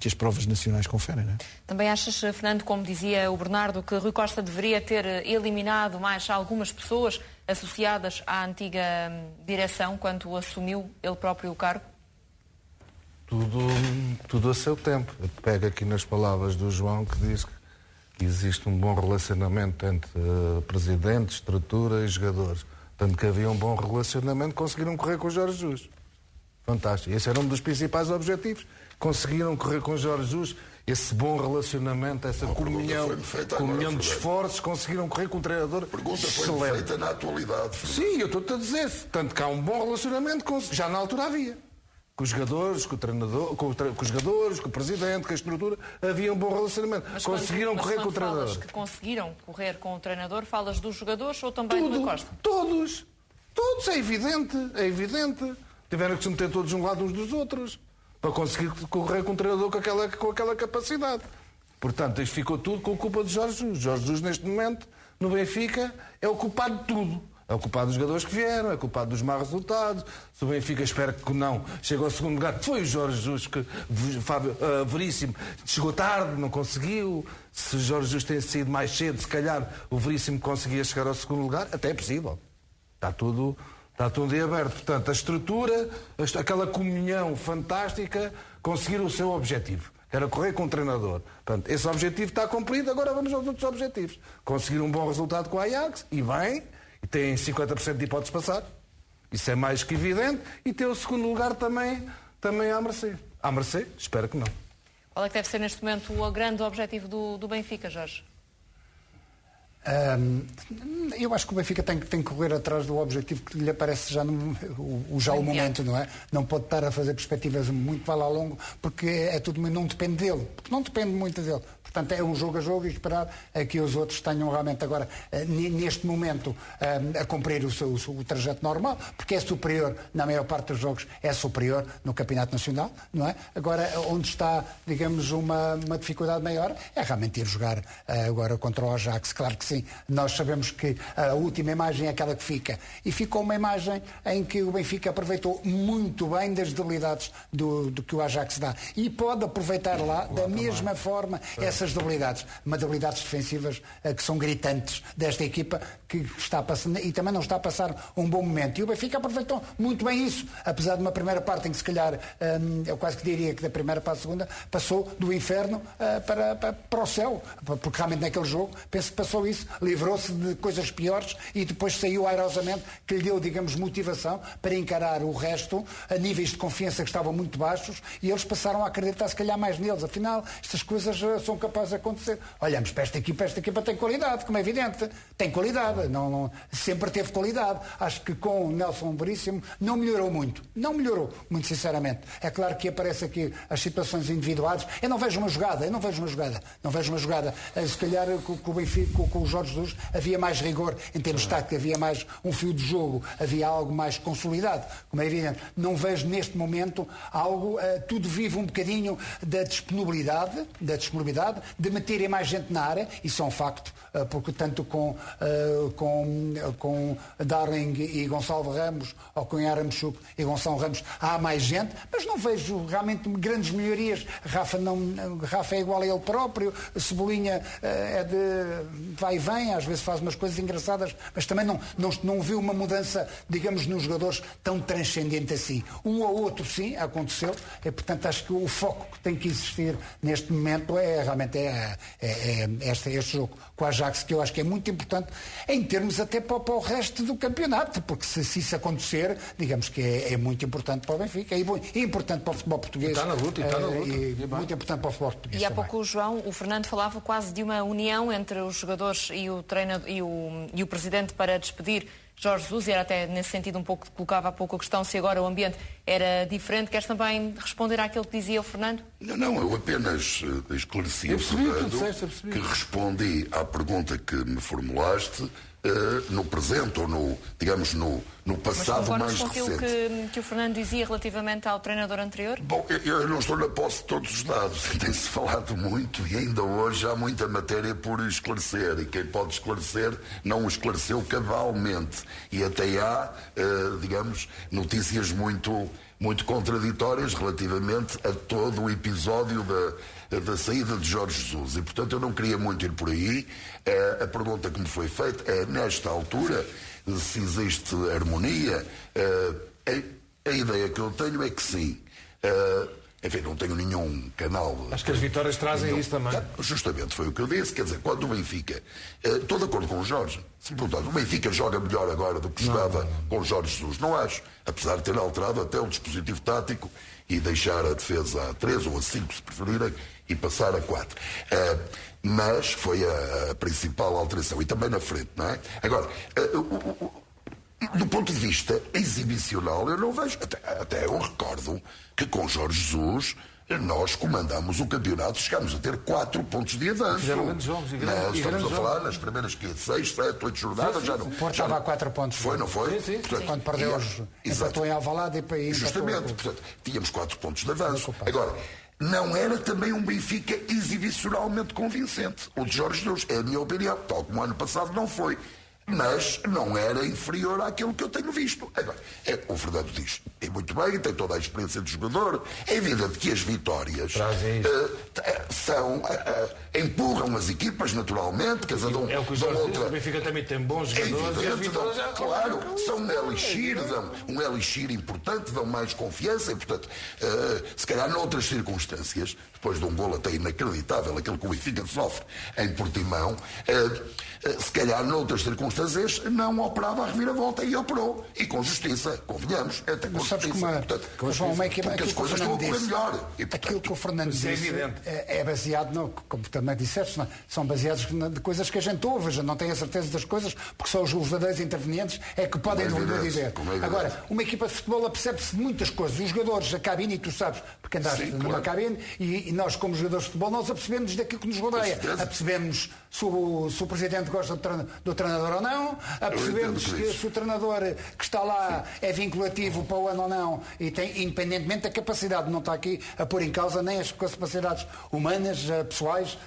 as provas nacionais conferem, não é? Também achas, Fernando, como dizia o Bernardo, que Rui Costa deveria ter eliminado mais algumas pessoas associadas à antiga direção quando assumiu ele próprio o cargo? Tudo a seu tempo. Eu pego aqui nas palavras do João, que diz que existe um bom relacionamento entre presidente, estrutura e jogadores. Tanto que havia um bom relacionamento, conseguiram correr com o Jorge Jesus. Fantástico. Esse era um dos principais objetivos. Conseguiram correr com o Jorge Jesus, esse bom relacionamento, essa comunhão de esforços, conseguiram correr com um treinador pergunta excelente. foi feita na atualidade. Sim, eu estou-te a dizer. Tanto que há um bom relacionamento, já na altura havia. Com os jogadores, com o treinador, com os jogadores, com o presidente, com a estrutura, havia um bom relacionamento. Mas conseguiram correr com o treinador. Falas que conseguiram correr com o treinador, falas dos jogadores ou também do Rui Costa? Todos, é evidente. Tiveram que se meter todos um lado uns dos outros para conseguir correr com o treinador com aquela capacidade. Portanto, isto ficou tudo com a culpa de Jorge Jesus. Jorge Jesus, neste momento, no Benfica, é o culpado de tudo. É o culpado dos jogadores que vieram, é o culpado dos maus resultados. Se o Benfica espera que não chegue ao segundo lugar, foi o Jorge Jesus que Veríssimo chegou tarde, não conseguiu. Se o Jorge Jesus tem saído mais cedo, se calhar o Veríssimo conseguia chegar ao segundo lugar, até é possível. Está tudo em aberto. Portanto, a estrutura, aquela comunhão fantástica, conseguiram o seu objetivo, que era correr com o treinador. Portanto, esse objetivo está cumprido, agora vamos aos outros objetivos. Conseguir um bom resultado com o Ajax, e bem, e têm 50% de hipóteses de passar. Isso é mais que evidente. E ter o segundo lugar também à mercê. À mercê? Espero que não. Qual é que deve ser neste momento o grande objetivo do Benfica, Jorge? Eu acho que o Benfica tem que correr atrás do objetivo que lhe aparece já o momento, não é? Não pode estar a fazer perspectivas muito para lá longo, porque é tudo, não depende dele. Não depende muito dele. Portanto, é um jogo a jogo e esperar a que os outros tenham realmente agora, neste momento, a cumprir o trajeto normal, porque é superior, na maior parte dos jogos, é superior no Campeonato Nacional, não é? Agora, onde está, digamos, uma dificuldade maior, é realmente ir jogar agora contra o Ajax. Claro que sim, nós sabemos que a última imagem é aquela que fica. E ficou uma imagem em que o Benfica aproveitou muito bem das debilidades do que o Ajax dá. E pode aproveitar lá, da mesma forma, essas debilidades, mas debilidades defensivas que são gritantes desta equipa que está a passar, e também não está a passar um bom momento. E o Benfica aproveitou muito bem isso, apesar de uma primeira parte em que se calhar, eu quase que diria que da primeira para a segunda, passou do inferno para o céu, porque realmente naquele jogo, penso que passou isso, livrou-se de coisas piores e depois saiu airosamente, que lhe deu, digamos, motivação para encarar o resto, a níveis de confiança que estavam muito baixos, e eles passaram a acreditar se calhar mais neles. Afinal, estas coisas são capazes capaz de acontecer. Olhamos para esta equipa tem qualidade, como é evidente. Tem qualidade, sempre teve qualidade. Acho que com o Nelson Veríssimo não melhorou muito. Não melhorou, muito sinceramente. É claro que aparece aqui as situações individuais. Eu não vejo uma jogada. Se calhar com o Benfica, com o Jorge Jesus, havia mais rigor em termos de tática, havia mais um fio de jogo, havia algo mais consolidado, como é evidente. Não vejo neste momento algo, tudo vive um bocadinho da disponibilidade, de meterem mais gente na área, isso é um facto, porque tanto com Darling e Gonçalo Ramos, ou com Yaramchuk e Gonçalo Ramos, há mais gente, mas não vejo realmente grandes melhorias. Rafa é igual a ele próprio, Cebolinha é de vai e vem, às vezes faz umas coisas engraçadas, mas também não vi uma mudança, digamos, nos jogadores tão transcendente assim. Um ou outro, sim, aconteceu, e portanto acho que o foco que tem que existir neste momento realmente este jogo com a Ajax, que eu acho que é muito importante em termos até para o resto do campeonato, porque se isso acontecer, digamos que é muito importante para o Benfica, é importante para o futebol português. Está na luta. E muito importante para o futebol português. E há pouco o Fernando falava quase de uma união entre os jogadores e o treinador e o presidente para despedir Jorge Jesus, e era até nesse sentido um pouco que colocava há pouco a questão se agora o ambiente era diferente. Queres também responder àquilo que dizia o Fernando? Não, eu apenas esclareci, Fernando, que respondi à pergunta que me formulaste no presente ou no passado mais recente. Que o Fernando dizia relativamente ao treinador anterior? Bom, eu não estou na posse de todos os dados. Tem-se falado muito e ainda hoje há muita matéria por esclarecer, e quem pode esclarecer não o esclareceu cabalmente. E até há, notícias muito contraditórias relativamente a todo o episódio da saída de Jorge Jesus. E, portanto, eu não queria muito ir por aí. A pergunta que me foi feita é, nesta altura, se existe harmonia. A ideia que eu tenho é que sim. Enfim, não tenho nenhum canal. Acho que as vitórias trazem isso também. Justamente foi o que eu disse. Quer dizer, quando o Benfica. Estou de acordo com o Jorge. Se me perguntar, o Benfica joga melhor agora do que jogava com o Jorge Jesus. Não acho. Apesar de ter alterado até o dispositivo tático e deixar a defesa a 3 ou a 5, se preferirem, e passar a 4. Mas foi a principal alteração. E também na frente, não é? Agora. Do ponto de vista exibicional, eu não vejo. Até eu recordo que com Jorge Jesus nós comandamos o campeonato, chegámos a ter 4 pontos de avanço. Fizeram grandes jogos. Estamos a falar nas primeiras 6, 7, 8 jornadas. O Porto estava a 4 pontos. Foi, não foi? Sim. Portanto, quando perdeu hoje, empatou em Alvalade e para ir. Justamente, portanto, tínhamos 4 pontos de avanço. Agora, não era também um Benfica exibicionalmente convincente. O de Jorge Jesus, é a minha opinião, tal como o ano passado não foi. Mas não era inferior àquilo que eu tenho visto. Agora, o Fernando diz, e muito bem, tem toda a experiência de jogador. É evidente que as vitórias empurram as equipas naturalmente. Quer dizer, é o que o Jorge diz, o Benfica também tem bons jogadores. É evidente, claro, são um elixir importante, dão mais confiança e, portanto, se calhar noutras circunstâncias, depois de um golo até inacreditável, aquele que o Benfica sofre em Portimão, se calhar noutras circunstâncias não operava a reviravolta e operou. E com justiça, convenhamos. Até com justiça. Porque as coisas estão a correr melhor. Aquilo que o Fernando disse é baseado, como também disseste, são baseados de coisas que a gente ouve, a gente não tem a certeza das coisas, porque só os verdadeiros intervenientes é que podem não dizer. Agora, uma equipa de futebol apercebe-se de muitas coisas. Os jogadores, a cabine, e tu sabes, porque andaste numa cabine, e nós, como jogadores de futebol, nós apercebemos daquilo que nos rodeia. Apercebemos se o presidente gosta do treinador ou não, apercebemos se o treinador que está lá é vinculativo para o ano ou não, e tem, independentemente da capacidade, não está aqui a pôr em causa nem as capacidades humanas, pessoais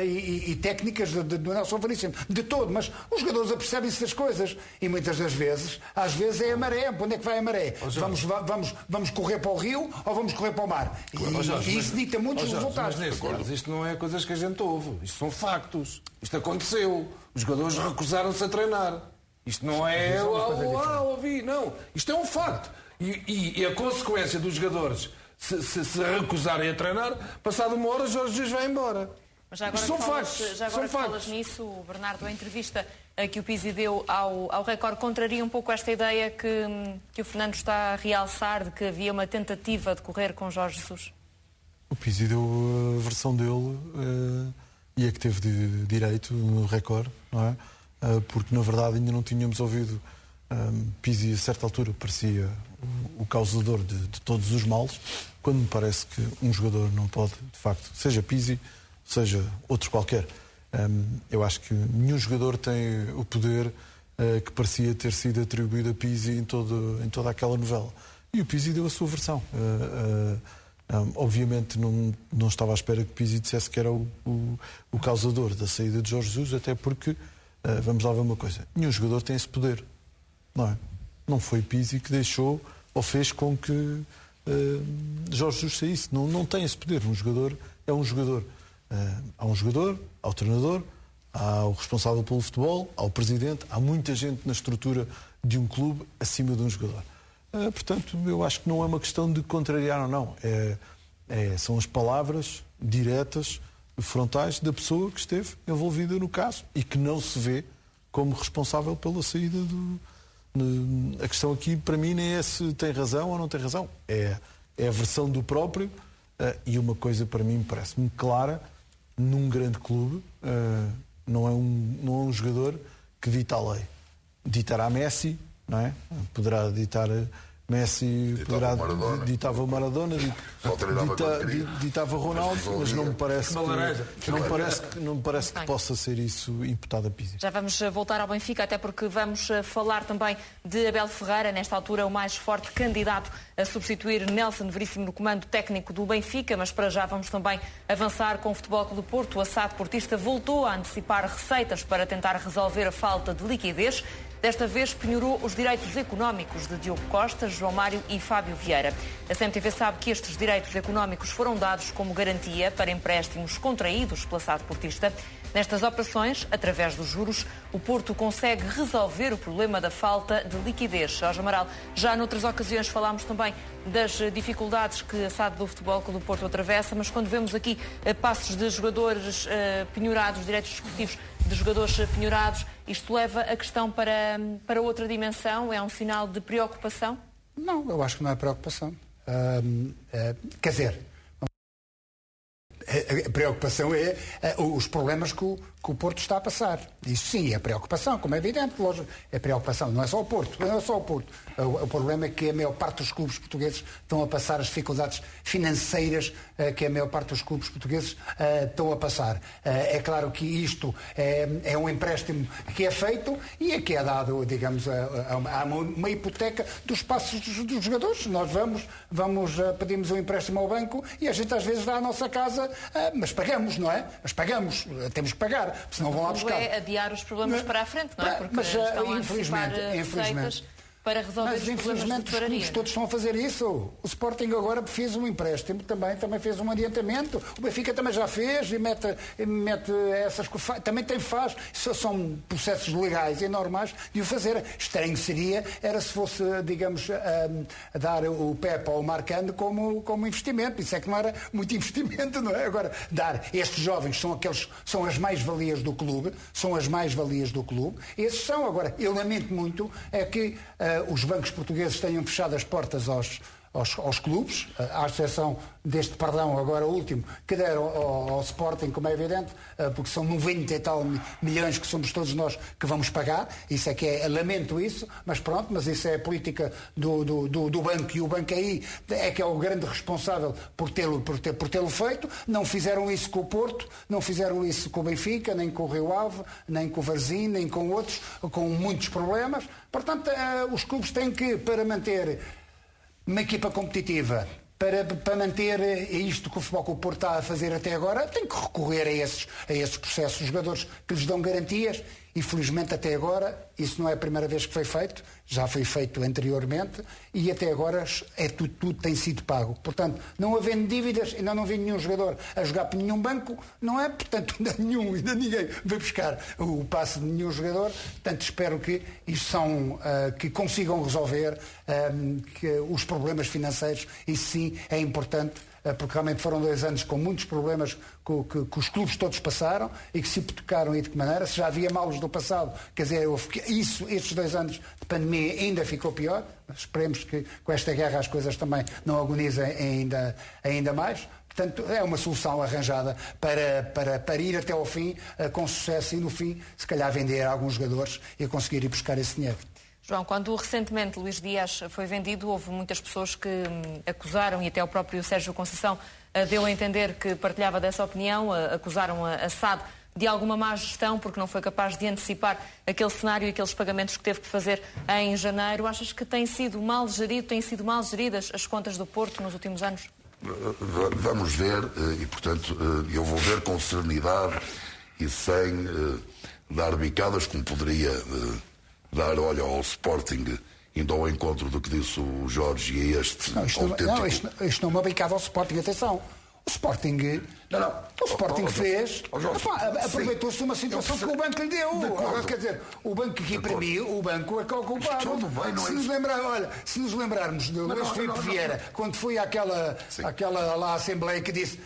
e técnicas do Nelson Veríssimo, de todo, mas os jogadores apercebem-se das coisas, e muitas das vezes, às vezes é a maré. Para onde é que vai a maré? Vamos correr para o rio ou vamos correr para o mar? E isso dita muito os resultados. Mas nesse caso, isto não é coisas que a gente ouve, isto são factos. Isto aconteceu. Os jogadores recusaram-se a treinar. Isto não é ouvi, não. Isto é um facto. E a consequência dos jogadores se recusarem a treinar, passado uma hora, Jorge Jesus vai embora. Mas já agora que falas nisso, o Bernardo, a entrevista que o Pizzi deu ao Record contraria um pouco esta ideia que o Fernando está a realçar de que havia uma tentativa de correr com Jorge Jesus? O Pizzi deu a versão dele e a que teve direito no recorde, não é? Porque na verdade ainda não tínhamos ouvido Pizzi a certa altura parecia o causador de todos os males, quando me parece que um jogador não pode, de facto, seja Pizzi, seja outro qualquer. Eu acho que nenhum jogador tem o poder que parecia ter sido atribuído a Pizzi em toda aquela novela. E o Pizzi deu a sua versão. Obviamente não estava à espera que Pizzi dissesse que era o causador da saída de Jorge Jesus, até porque, vamos lá ver uma coisa, nenhum jogador tem esse poder, não é? Não foi Pizzi que deixou ou fez com que Jorge Jesus saísse. Não tem esse poder. Um jogador é um jogador. Há um jogador, há o treinador, há o responsável pelo futebol, há o presidente, há muita gente na estrutura de um clube acima de um jogador. Portanto, eu acho que não é uma questão de contrariar ou não. São as palavras diretas, frontais da pessoa que esteve envolvida no caso e que não se vê como responsável pela saída A questão aqui, para mim, nem é se tem razão ou não tem razão. É a versão do próprio e uma coisa, para mim, parece-me clara, num grande clube, não é um jogador que dita a lei. Ditará Messi, não é? Poderá ditar Messi, ditava o Maradona, ditava Ronaldo, mas não me parece que possa ser isso imputado a Pizzi. Já vamos voltar ao Benfica, até porque vamos falar também de Abel Ferreira, nesta altura o mais forte candidato a substituir Nelson Veríssimo no comando técnico do Benfica, mas para já vamos também avançar com o Futebol Clube do Porto. O assado portista voltou a antecipar receitas para tentar resolver a falta de liquidez. Desta vez penhorou os direitos económicos de Diogo Costa, João Mário e Fábio Vieira. A CMTV sabe que estes direitos económicos foram dados como garantia para empréstimos contraídos pela SAD portista. Nestas operações, através dos juros, o Porto consegue resolver o problema da falta de liquidez. Jorge Amaral, já noutras ocasiões falámos também das dificuldades que a SAD do Futebol Clube do Porto atravessa, mas quando vemos aqui passos de jogadores penhorados, direitos desportivos de jogadores penhorados, isto leva a questão para outra dimensão? É um sinal de preocupação? Não, eu acho que não é preocupação. Quer dizer, a preocupação é os problemas que o Porto está a passar. Isso sim, é preocupação, como é evidente, lógico, é preocupação. Não é só o Porto, não é só o Porto. O problema é que a maior parte dos clubes portugueses estão a passar as dificuldades financeiras que a maior parte dos clubes portugueses estão a passar. É claro que isto é um empréstimo que é feito e é que é dado, digamos, a uma hipoteca dos passos dos jogadores. Nós pedimos um empréstimo ao banco e a gente às vezes dá à nossa casa, mas pagamos, não é? Mas pagamos, temos que pagar, senão vão lá buscar. É adiar os problemas para a frente, não é? Porque mas estão a infelizmente, para resolver os problemas de os clubes todos estão a fazer isso. O Sporting agora fez um empréstimo, também fez um adiantamento. O Benfica também já fez e mete essas coisas. Também faz. São processos legais e normais de o fazer. Estranho era se fosse, digamos, a dar o PEP ao Marcando como investimento. Isso é que não era muito investimento, não é? Agora, dar estes jovens são as mais-valias do clube. Esses são. Agora, eu lamento muito que os bancos portugueses tenham fechado as portas aos clubes, à exceção deste perdão, agora último, que deram ao Sporting, como é evidente, porque são 90 e tal milhões que somos todos nós que vamos pagar. Isso é que lamento isso, mas pronto, mas isso é a política do banco, e o banco aí é que é o grande responsável por tê-lo feito. Não fizeram isso com o Porto, não fizeram isso com o Benfica, nem com o Rio Ave, nem com o Varzim, nem com outros, com muitos problemas. Portanto, os clubes têm que, para manter uma equipa competitiva, para manter isto que o Futebol Clube do Porto está a fazer até agora, tem que recorrer a esses processos. Os jogadores que lhes dão garantias, e felizmente até agora, isso não é a primeira vez que foi feito, já foi feito anteriormente, e até agora tudo tem sido pago. Portanto, não havendo dívidas, ainda não vi nenhum jogador a jogar por nenhum banco, não é? Portanto, ainda ninguém vai buscar o passe de nenhum jogador. Portanto, espero que isto que consigam resolver os problemas financeiros. Isso sim é importante, porque realmente foram 2 anos com muitos problemas que os clubes todos passaram e que se hipotecaram, e de que maneira. Se já havia males do passado, quer dizer, estes 2 anos de pandemia ainda ficou pior. Esperemos que com esta guerra as coisas também não agonizem ainda mais. Portanto, é uma solução arranjada para ir até ao fim com sucesso e no fim, se calhar, vender alguns jogadores e conseguir ir buscar esse dinheiro. João, quando recentemente Luís Dias foi vendido, houve muitas pessoas que acusaram, e até o próprio Sérgio Conceição deu a entender que partilhava dessa opinião, acusaram a SAD de alguma má gestão, porque não foi capaz de antecipar aquele cenário e aqueles pagamentos que teve que fazer em janeiro. Achas que têm sido mal geridas as contas do Porto nos últimos anos? Vamos ver, e portanto eu vou ver com serenidade e sem dar bicadas, como poderia dar, olha, ao Sporting, indo ao encontro do que disse o Jorge e este autêntico... Isto não é uma bicada ao Sporting, atenção. O Sporting, o Sporting fez, aproveitou-se de uma situação que o banco lhe deu. Quer dizer, o banco que imprimiu, o banco é que é o culpado. Tudo bem, não é se nos lembrarmos do Luís Filipe Vieira, quando foi àquela lá Assembleia que disse: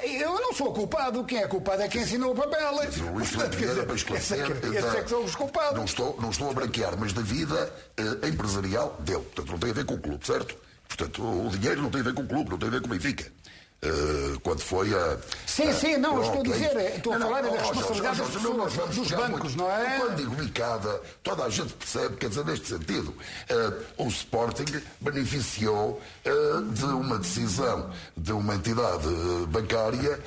eu não sou culpado, quem é culpado é quem ensinou o papel. Mas o Luís Filipe Vieira, para esclarecer, esse é que são os culpados. Não estou a branquear, mas da vida empresarial dele. Portanto, não tem a ver com o clube, certo? Portanto, o dinheiro não tem a ver com o clube, não tem a ver com o Benfica. Quando foi a... Sim, estou a dizer, estou a falar da responsabilidade das pessoas, dos bancos, não é? Quando digo bicada, toda a gente percebe, quer dizer, neste sentido, o Sporting beneficiou de uma decisão de uma entidade bancária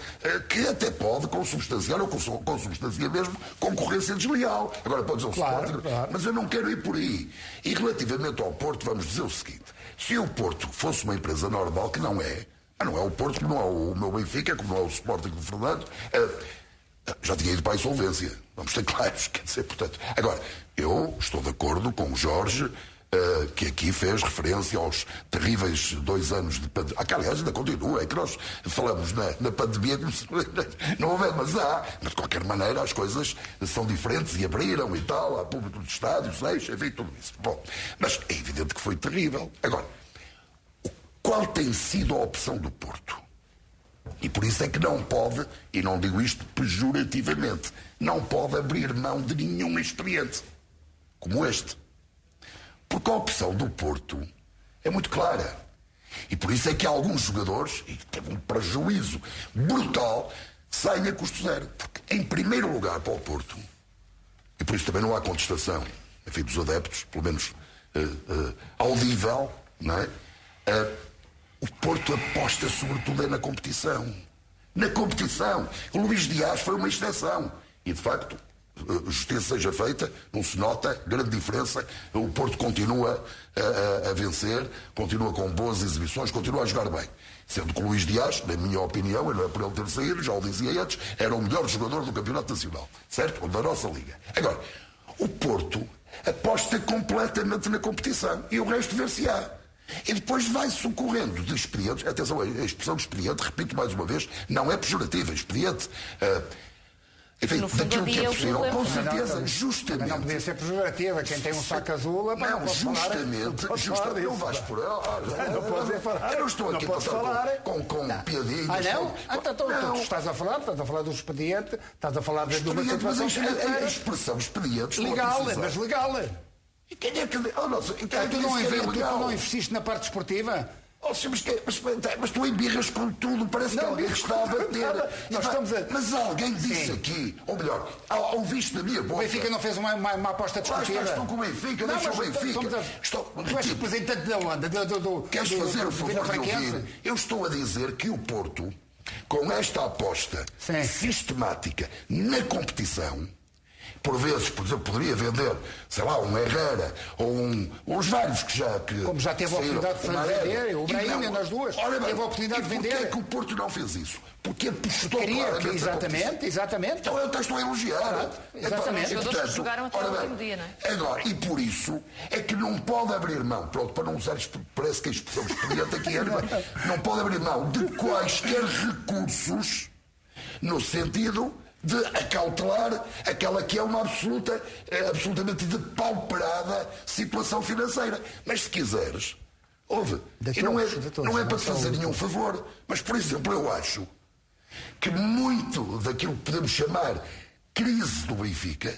que até pode consubstanciar, ou consubstancia mesmo, concorrência desleal. Agora pode dizer o Sporting, mas eu não quero ir por aí. E relativamente ao Porto, vamos dizer o seguinte: se o Porto fosse uma empresa normal, que não é, não é o Porto, como não é o meu Benfica, como não é o Sporting do Fernando, já tinha ido para a insolvência. Vamos ter claros, quer dizer, portanto... Agora, eu estou de acordo com o Jorge, que aqui fez referência aos terríveis 2 anos de pandemia. Que, aliás, ainda continua, é que nós falamos na pandemia, não houve, mas há. Mas, de qualquer maneira, as coisas são diferentes e abriram e tal, há público de estádios, enfim, tudo isso. Bom, mas é evidente que foi terrível. Agora, qual tem sido a opção do Porto? E por isso é que não pode, e não digo isto pejorativamente, não pode abrir mão de nenhum expediente como este. Porque a opção do Porto é muito clara. E por isso é que alguns jogadores, e teve um prejuízo brutal, saem a custo zero. Porque, em primeiro lugar, para o Porto, e por isso também não há contestação, enfim, dos adeptos, pelo menos audível, não é? O Porto aposta sobretudo na competição. Na competição. O Luís Dias foi uma exceção. E, de facto, justiça seja feita, não se nota, grande diferença. O Porto continua a vencer, continua com boas exibições, continua a jogar bem. Sendo que o Luís Dias, na minha opinião, e não é por ele ter saído, já o dizia antes, era o melhor jogador do Campeonato Nacional. Certo? Ou da nossa Liga. Agora, o Porto aposta completamente na competição. E o resto ver-se-á. E depois vai socorrendo de expedientes. Atenção, a expressão expediente, repito mais uma vez, não é pejorativa. Expediente, enfim, daquilo que é possível, com certeza, justamente. Não podia ser pejorativa. Quem tem um saco azul, não, justamente, não vais por ela. Não podes falar. Eu não estou aqui a falar com piadinhas. Não? Então, tu estás a falar do expediente, estás a falar de uma situação financeira. A expressão expediente. Legal, mas legal. E quem é que... Tu não investiste na parte desportiva? Mas tu embirras com tudo, parece que alguém está a bater. Mas alguém disse aqui, ou melhor, ouviste da minha boca. O Benfica não fez uma aposta desportiva. Estou com o Benfica, deixa o Benfica. Tu és representante da onda? Queres fazer o favor de ouvir? Eu estou a dizer que o Porto, com esta aposta sistemática na competição, por vezes, por exemplo, poderia vender, sei lá, um Herrera ou os vários que já... Como já teve a oportunidade de vender, o Brahim, nas duas, teve a oportunidade de vender. Porquê é que o Porto não fez isso? Porque apostou claramente. Exatamente. Então eu estou a elogiar. Exatamente. Os jogadores jogaram até o último dia, não é? Agora, e por isso é que não pode abrir mão, pronto, para não usar, parece que a expressão expediente aqui não pode abrir mão de quaisquer recursos no sentido de acautelar aquela que é uma absolutamente depauperada situação financeira. Mas se quiseres, e não é para te fazer nenhum favor, mas, por exemplo, eu acho que muito daquilo que podemos chamar crise do Benfica,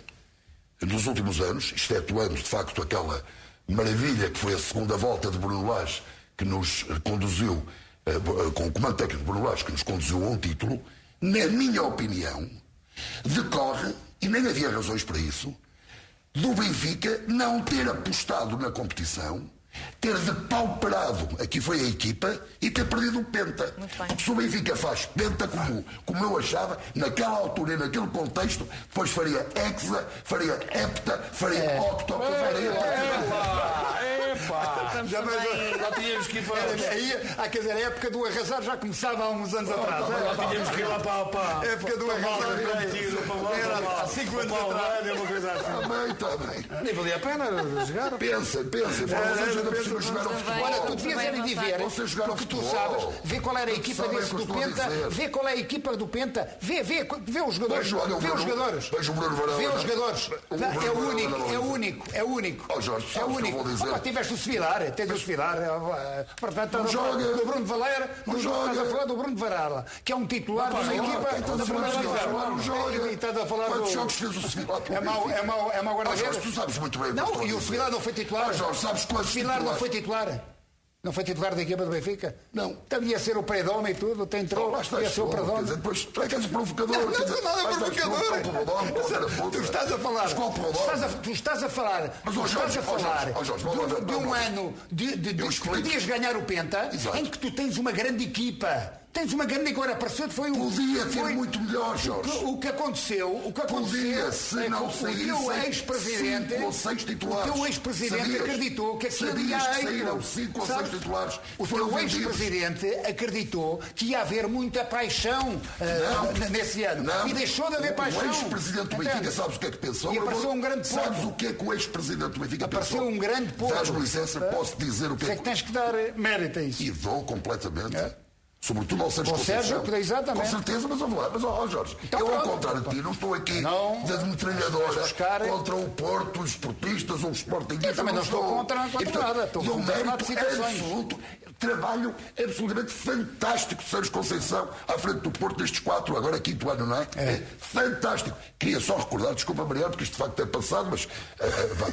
nos últimos anos, excetuando, de facto, aquela maravilha que foi a segunda volta de Bruno Lage, que nos conduziu com o comando técnico de Bruno Lage, que nos conduziu a um título, na minha opinião, decorre, e nem havia razões para isso, do Benfica não ter apostado na competição, ter depauperado, aqui foi a equipa, e ter perdido o penta. Porque se o Benfica faz penta como eu achava, naquela altura e naquele contexto, depois faria hexa, faria hepta, faria octo, Já tínhamos que ir para... Quer dizer, a época do arrasar já começava há uns anos atrás. Já tínhamos que ir lá para a época do arrasar. Há 5 anos atrás. Uma coisa assim. Está bem. Nem valia a pena jogar. Pensa. Olha, tu devias ir ver, porque tu sabes, vê qual era a equipa desse do Penta, vê qual é a equipa do Penta, vê os jogadores. Vê os jogadores. Vê os jogadores. É único. É único. Tiveste o Sevilar, portanto, do Bruno Valera, estás a falar do Bruno Varela, que é um titular da equipa da primeira divisão. E estás a falar do... Quantos jogos fez o Sevilar? É mau guarda-redes. Tu sabes muito bem. Não, e o Sevilar não foi titular. Jorge, sabes quantos Sevilar não foi titular. Não foi titular da equipa do Benfica? Não. Devia ser o Predome e tudo, até entrou. Devia ser o Predome. Depois, tu é que és o provocador. Não é provocador. Tu estás a falar. Tu estás a falar. De um ano de podias ganhar o Penta, em que tu tens uma grande equipa. Tens uma grande agora, pareceu que foi um... Podia ter muito melhor, Jorge. O que aconteceu... Podia, se não saísse... O teu ex-presidente... 5 ou 6 titulares. O teu ex-presidente acreditou que aquilo ia a saíram 5 ou 6 titulares. O teu ex-presidente acreditou que ia haver muita paixão nesse ano. E deixou de haver paixão. O ex-presidente do Benfica, sabes o que é que pensou? E apareceu um grande povo. Sabes o que é que o ex-presidente do Benfica pensou? Apareceu um grande povo. Dás-me licença, posso dizer o que é que... tens que dar mérito a isso. E dou completamente... Sobretudo ao Sérgio Conceição. Exatamente. Com certeza, mas vamos lá. Mas, Jorge, então, eu ao contrário de ti, não estou aqui de metralhadora contra o Porto, os esportistas ou os sportingistas. Eu também não estou contra nada. Estou um mérito absoluto. Trabalho absolutamente fantástico de Sérgio Conceição à frente do Porto nestes 4, agora 5º ano, não é? Fantástico. Queria só recordar, desculpa, Mariano, porque isto de facto é passado, mas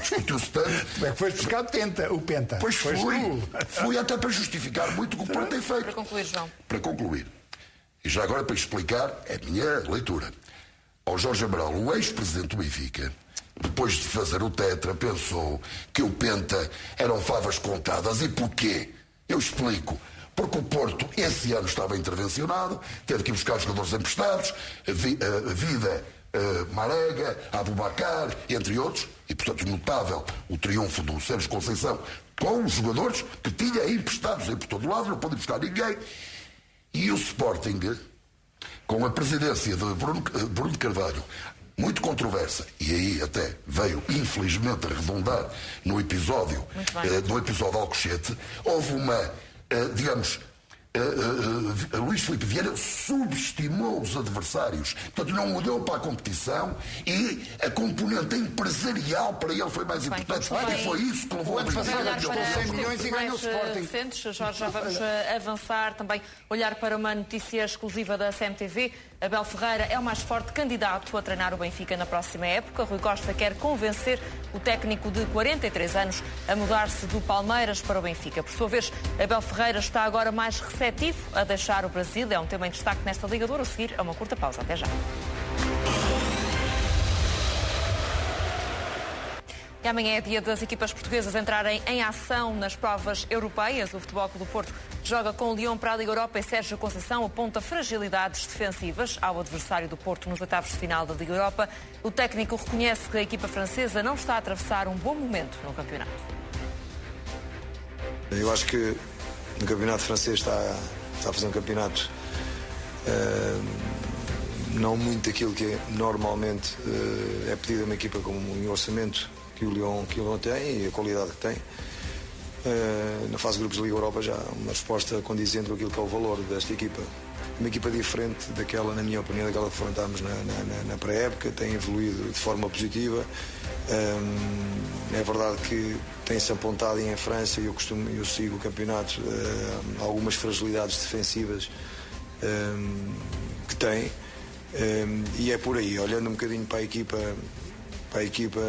discutiu-se tanto. Como é que foste buscar o Penta? Pois fui até para justificar muito o que o Porto tem feito. Para concluir, João. Para concluir, e já agora para explicar a minha leitura, ao Jorge Amaral, o ex-presidente do Benfica, depois de fazer o tetra, pensou que o Penta eram favas contadas. E porquê? Eu explico. Porque o Porto, esse ano, estava intervencionado, teve que ir buscar jogadores emprestados, Vida, Marega, Abubacar, entre outros, e portanto notável o triunfo do Sérgio Conceição com os jogadores que tinha emprestados aí por todo lado, não pôde buscar ninguém. E o Sporting, com a presidência de Bruno de Carvalho, muito controversa, e aí até veio, infelizmente, a redundar no episódio Alcochete, houve uma, digamos, Luís Filipe Vieira subestimou os adversários, portanto não olhou para a competição e a componente empresarial para ele foi mais importante. E foi isso que levou a olhar para 100 milhões e ganhou o Sporting. Recentes. Jorge, já vamos avançar também, olhar para uma notícia exclusiva da CMTV. Abel Ferreira é o mais forte candidato a treinar o Benfica na próxima época. Rui Costa quer convencer o técnico de 43 anos a mudar-se do Palmeiras para o Benfica. Por sua vez, Abel Ferreira está agora mais receptivo a deixar o Brasil. É um tema em destaque nesta Liga do Ouro. A seguir a uma curta pausa. Até já. E amanhã é dia das equipas portuguesas entrarem em ação nas provas europeias. O Futebol Clube do Porto joga com o Lyon para a Liga Europa e Sérgio Conceição aponta fragilidades defensivas ao adversário do Porto nos oitavos de final da Liga Europa. O técnico reconhece que a equipa francesa não está a atravessar um bom momento no campeonato. Eu acho que o campeonato francês está a fazer um campeonato não muito aquilo que normalmente é pedido a uma equipa com um orçamento que o Lyon tem e a qualidade que tem. Na fase de grupos da Liga Europa já uma resposta condizente com aquilo que é o valor desta equipa. Uma equipa diferente daquela, na minha opinião, daquela que enfrentámos na pré-época, tem evoluído de forma positiva. É verdade que tem-se apontado em França, e eu sigo o campeonato, algumas fragilidades defensivas que tem, e é por aí, olhando um bocadinho para a equipa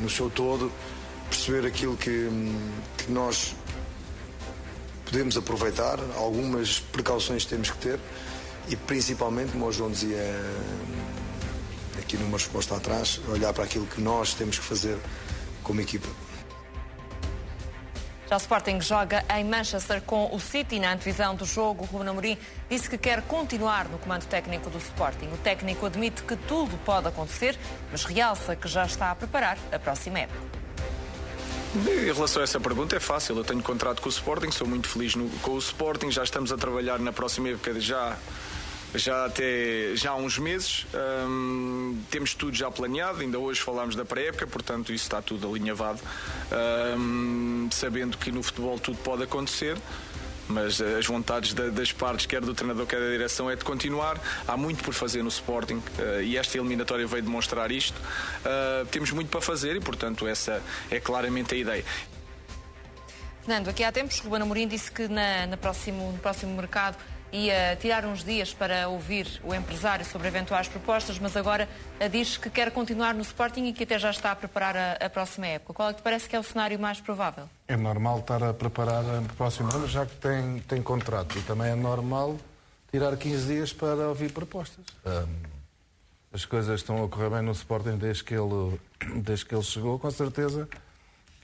no seu todo, perceber aquilo que nós podemos aproveitar, algumas precauções temos que ter e principalmente, como o João dizia aqui numa resposta atrás, olhar para aquilo que nós temos que fazer como equipa. Já o Sporting joga em Manchester com o City. Na antevisão do jogo, o Ruben Amorim disse que quer continuar no comando técnico do Sporting. O técnico admite que tudo pode acontecer, mas realça que já está a preparar a próxima época. Em relação a essa pergunta é fácil, eu tenho contrato com o Sporting, sou muito feliz com o Sporting, já estamos a trabalhar na próxima época já há uns meses, temos tudo já planeado, ainda hoje falámos da pré-época, portanto isso está tudo alinhavado, sabendo que no futebol tudo pode acontecer, mas as vontades das partes, quer do treinador, quer da direção, é de continuar. Há muito por fazer no Sporting e esta eliminatória veio demonstrar isto. Temos muito para fazer e, portanto, essa é claramente a ideia. Fernando, aqui há tempos, Ruben Amorim disse que no próximo mercado ia tirar uns dias para ouvir o empresário sobre eventuais propostas, mas agora diz que quer continuar no Sporting e que até já está a preparar a próxima época. Qual é que te parece que é o cenário mais provável? É normal estar a preparar a próxima ano, já que tem contrato. E também é normal tirar 15 dias para ouvir propostas. As coisas estão a correr bem no Sporting desde que ele chegou, com certeza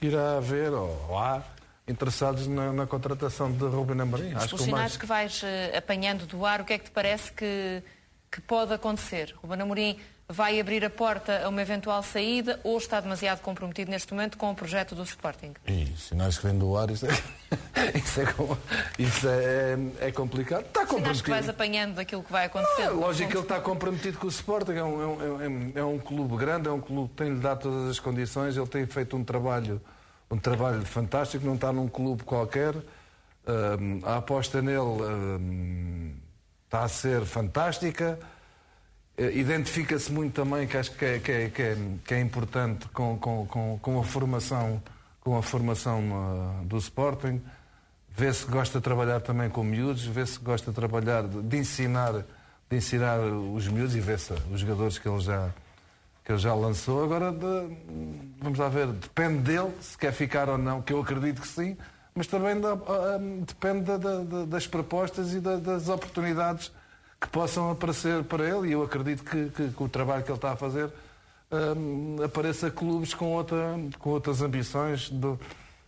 irá haver, ou há, interessados na contratação de Ruben Amorim. Os sinais que vais apanhando do ar, o que é que te parece que pode acontecer? Ruben Amorim vai abrir a porta a uma eventual saída ou está demasiado comprometido neste momento com o projeto do Sporting? E sinais que vêm do ar, isso é complicado. Está comprometido. Sinais que vais apanhando daquilo que vai acontecer. Lógico que ele está comprometido com o Sporting. É um clube grande, é um clube que tem-lhe dado todas as condições. Ele tem feito um trabalho fantástico, não está num clube qualquer. A aposta nele está a ser fantástica. Identifica-se muito também, que acho que é importante, com a formação do Sporting. Vê-se que gosta de trabalhar também com miúdos, vê-se que gosta de trabalhar, de ensinar os miúdos, e vê-se os jogadores que ele já lançou. Agora, vamos lá ver, depende dele se quer ficar ou não, que eu acredito que sim, mas também depende das propostas e das oportunidades que possam aparecer para ele, e eu acredito que o trabalho que ele está a fazer apareça clubes com outras ambições,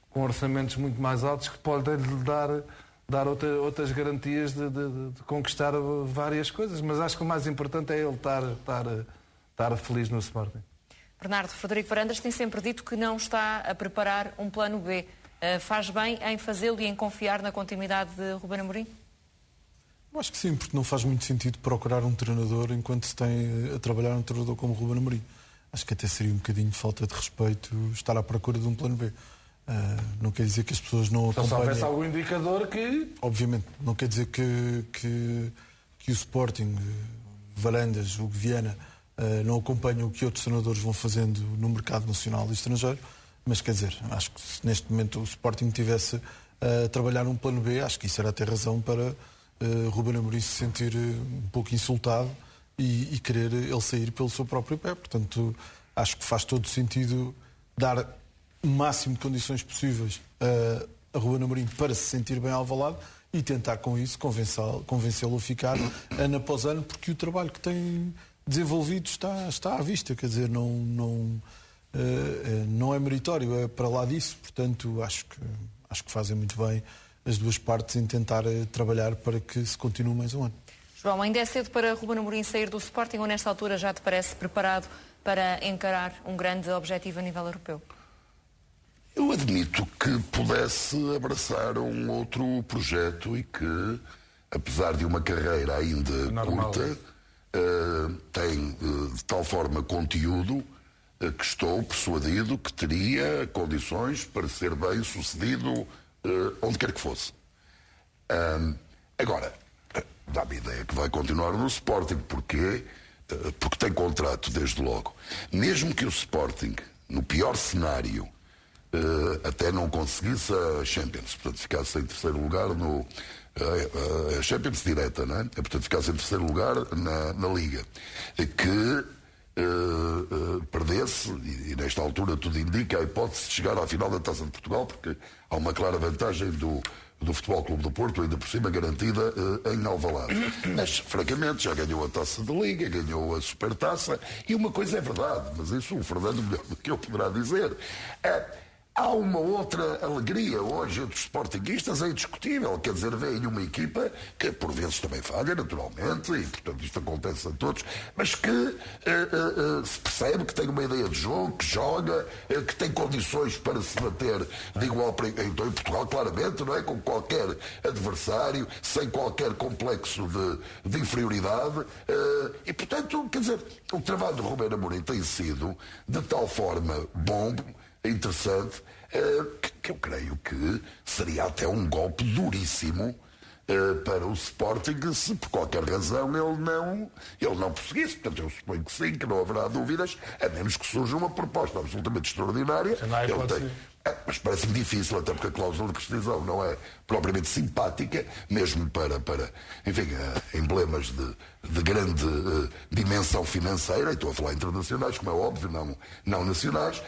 com orçamentos muito mais altos, que podem lhe dar outras garantias de conquistar várias coisas, mas acho que o mais importante é ele estar feliz no Sporting. Bernardo, Frederico Varandas tem sempre dito que não está a preparar um plano B. Faz bem em fazê-lo e em confiar na continuidade de Ruben Amorim? Eu acho que sim, porque não faz muito sentido procurar um treinador enquanto se tem a trabalhar um treinador como Ruben Amorim. Acho que até seria um bocadinho de falta de respeito estar à procura de um plano B. Não quer dizer que as pessoas não acompanhem. Se houvesse algum indicador que... Obviamente, não quer dizer que o Sporting, Varandas, o Viana, não acompanham o que outros treinadores vão fazendo no mercado nacional e estrangeiro, mas quer dizer, acho que se neste momento o Sporting tivesse a trabalhar um plano B, acho que isso era até razão para Ruben Amorim se sentir um pouco insultado e querer ele sair pelo seu próprio pé. Portanto, acho que faz todo sentido dar o máximo de condições possíveis a Ruben Amorim para se sentir bem Alvalade e tentar com isso convencê-lo a ficar ano após ano, porque o trabalho que tem desenvolvido está à vista, quer dizer, não é meritório, é para lá disso. Portanto, acho que fazem muito bem as duas partes em tentar trabalhar para que se continue mais um ano. João, ainda é cedo para Ruben Amorim sair do Sporting ou nesta altura já te parece preparado para encarar um grande objetivo a nível europeu? Eu admito que pudesse abraçar um outro projeto e que, apesar de uma carreira ainda curta, tem de tal forma conteúdo que estou persuadido que teria condições para ser bem sucedido onde quer que fosse. Agora, dá-me a ideia que vai continuar no Sporting. Porquê? Porque tem contrato desde logo. Mesmo que o Sporting, no pior cenário, até não conseguisse a Champions, portanto ficasse em terceiro lugar a Champions direta, não é? Portanto ficasse em terceiro lugar na Liga, que perdesse, e nesta altura tudo indica a hipótese de chegar à final da Taça de Portugal, porque há uma clara vantagem do do Futebol Clube do Porto, ainda por cima garantida em Alvalade. Mas, francamente, já ganhou a Taça de Liga, ganhou a Supertaça, e uma coisa é verdade, mas isso o Fernando melhor do que eu poderá dizer. Há uma outra alegria hoje dos sportinguistas, é indiscutível. Quer dizer, vem uma equipa que por vezes também falha, naturalmente, e portanto isto acontece a todos, mas que se percebe que tem uma ideia de jogo, que joga, que tem condições para se bater de igual para então em Portugal, claramente, não é? Com qualquer adversário, sem qualquer complexo de inferioridade. E portanto, quer dizer, o trabalho de Ruben Amorim tem sido de tal forma bom, interessante, que eu creio que seria até um golpe duríssimo para o Sporting se por qualquer razão ele não prosseguisse. Portanto, eu suponho que sim, que não haverá dúvidas, a menos que surja uma proposta absolutamente extraordinária. Mas parece-me difícil, até porque a cláusula de rescisão não é propriamente simpática, mesmo para enfim, emblemas de grande dimensão financeira, e estou a falar internacionais, como é óbvio, não nacionais,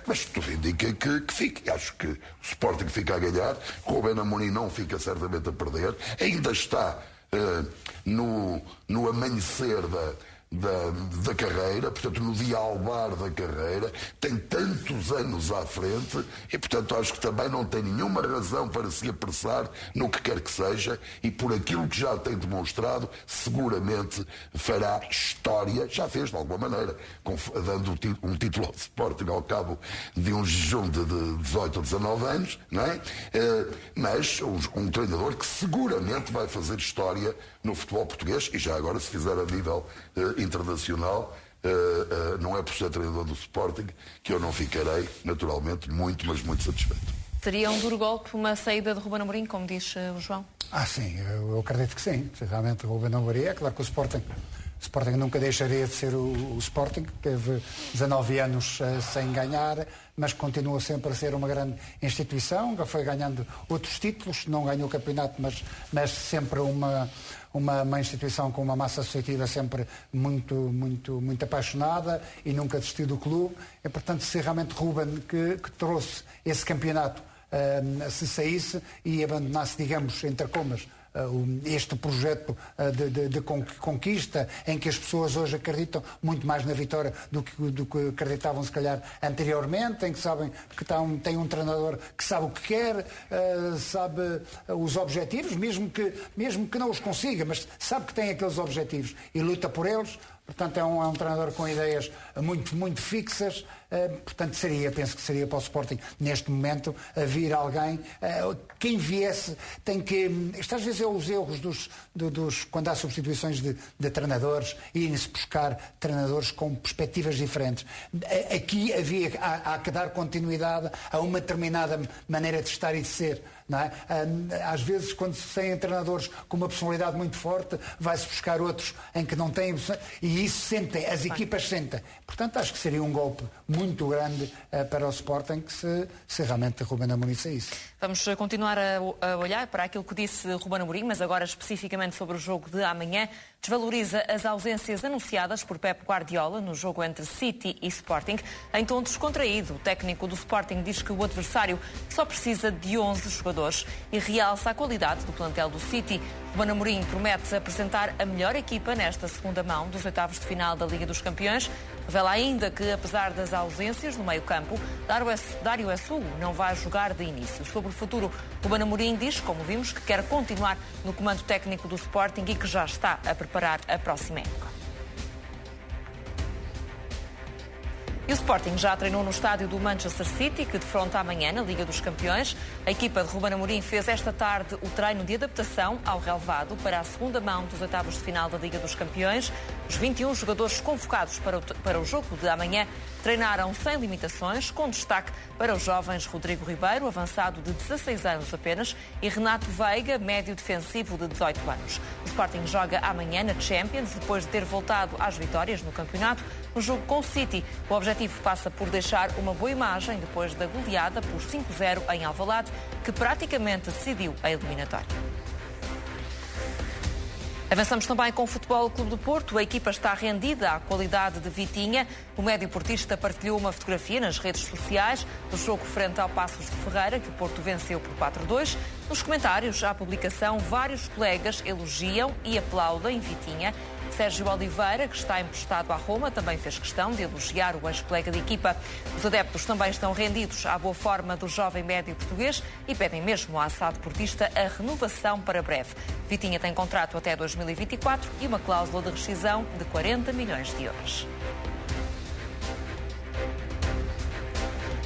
mas tudo indica que fique. Acho que o Sporting fica a ganhar, Ruben Amorim não fica certamente a perder, ainda está no amanhecer da carreira, portanto no dia alvar da carreira, tem tantos anos à frente e portanto acho que também não tem nenhuma razão para se apressar no que quer que seja, e por aquilo que já tem demonstrado seguramente fará história, já fez de alguma maneira, dando um título ao Sporting ao cabo de um jejum de 18 ou 19 anos, não é? Mas um treinador que seguramente vai fazer história no futebol português, e já agora se fizer a nível internacional, não é por ser treinador do Sporting que eu não ficarei naturalmente muito, mas muito satisfeito. Seria um duro golpe uma saída de Ruben Amorim, como diz o João? Sim, eu acredito que sim. Se realmente o Ruben Amorim, é claro que o Sporting nunca deixaria de ser o Sporting, que teve 19 anos sem ganhar, mas continua sempre a ser uma grande instituição, já foi ganhando outros títulos, não ganhou o campeonato, mas sempre uma instituição com uma massa associativa sempre muito apaixonada e nunca desistiu do clube. E, portanto, se realmente Ruben que trouxe esse campeonato se saísse e abandonasse, digamos, entre comas, este projeto de conquista, em que as pessoas hoje acreditam muito mais na vitória do que acreditavam se calhar anteriormente, em que sabem que tem um treinador que sabe o que quer, sabe os objetivos, mesmo que não os consiga, mas sabe que tem aqueles objetivos e luta por eles. Portanto, é um treinador com ideias muito fixas. Portanto, penso que seria para o Sporting, neste momento, vir alguém. Quem viesse tem que... Às vezes é os erros quando há substituições de treinadores, irem-se buscar treinadores com perspectivas diferentes. Aqui há que dar continuidade a uma determinada maneira de estar e de ser. Não é? Às vezes, quando se têm treinadores com uma personalidade muito forte, vai-se buscar outros em que não têm, e isso as equipas sentem. Portanto, acho que seria um golpe muito grande para o Sporting se realmente Ruben Amorim saísse. Vamos continuar a olhar para aquilo que disse Ruben Amorim, mas agora especificamente sobre o jogo de amanhã. Desvaloriza as ausências anunciadas por Pep Guardiola no jogo entre City e Sporting. Em tom descontraído, o técnico do Sporting diz que o adversário só precisa de 11 jogadores e realça a qualidade do plantel do City. Ruben Amorim promete apresentar a melhor equipa nesta segunda mão dos oitavos de final da Liga dos Campeões. Revela ainda que, apesar das ausências no meio-campo, Dário Assugo não vai jogar de início. Sobre o futuro, Ruben Amorim diz, como vimos, que quer continuar no comando técnico do Sporting e que já está a preparar a próxima época. E o Sporting já treinou no estádio do Manchester City, que defronta amanhã na Liga dos Campeões. A equipa de Ruben Amorim fez esta tarde o treino de adaptação ao relevado para a segunda mão dos oitavos de final da Liga dos Campeões. Os 21 jogadores convocados para o jogo de amanhã treinaram sem limitações, com destaque para os jovens Rodrigo Ribeiro, avançado de 16 anos apenas, e Renato Veiga, médio defensivo de 18 anos. O Sporting joga amanhã na Champions, depois de ter voltado às vitórias no campeonato. No jogo com o City, o objetivo passa por deixar uma boa imagem depois da goleada por 5-0 em Alvalade, que praticamente decidiu a eliminatória. Avançamos também com o Futebol Clube do Porto. A equipa está rendida à qualidade de Vitinha. O médio-portista partilhou uma fotografia nas redes sociais do jogo frente ao Paços de Ferreira, que o Porto venceu por 4-2. Nos comentários à publicação, vários colegas elogiam e aplaudem Vitinha. Sérgio Oliveira, que está emprestado à Roma, também fez questão de elogiar o ex-colega de equipa. Os adeptos também estão rendidos à boa forma do jovem médio português e pedem mesmo à SAD Portista a renovação para breve. Vitinha tem contrato até 2024 e uma cláusula de rescisão de 40 milhões de euros.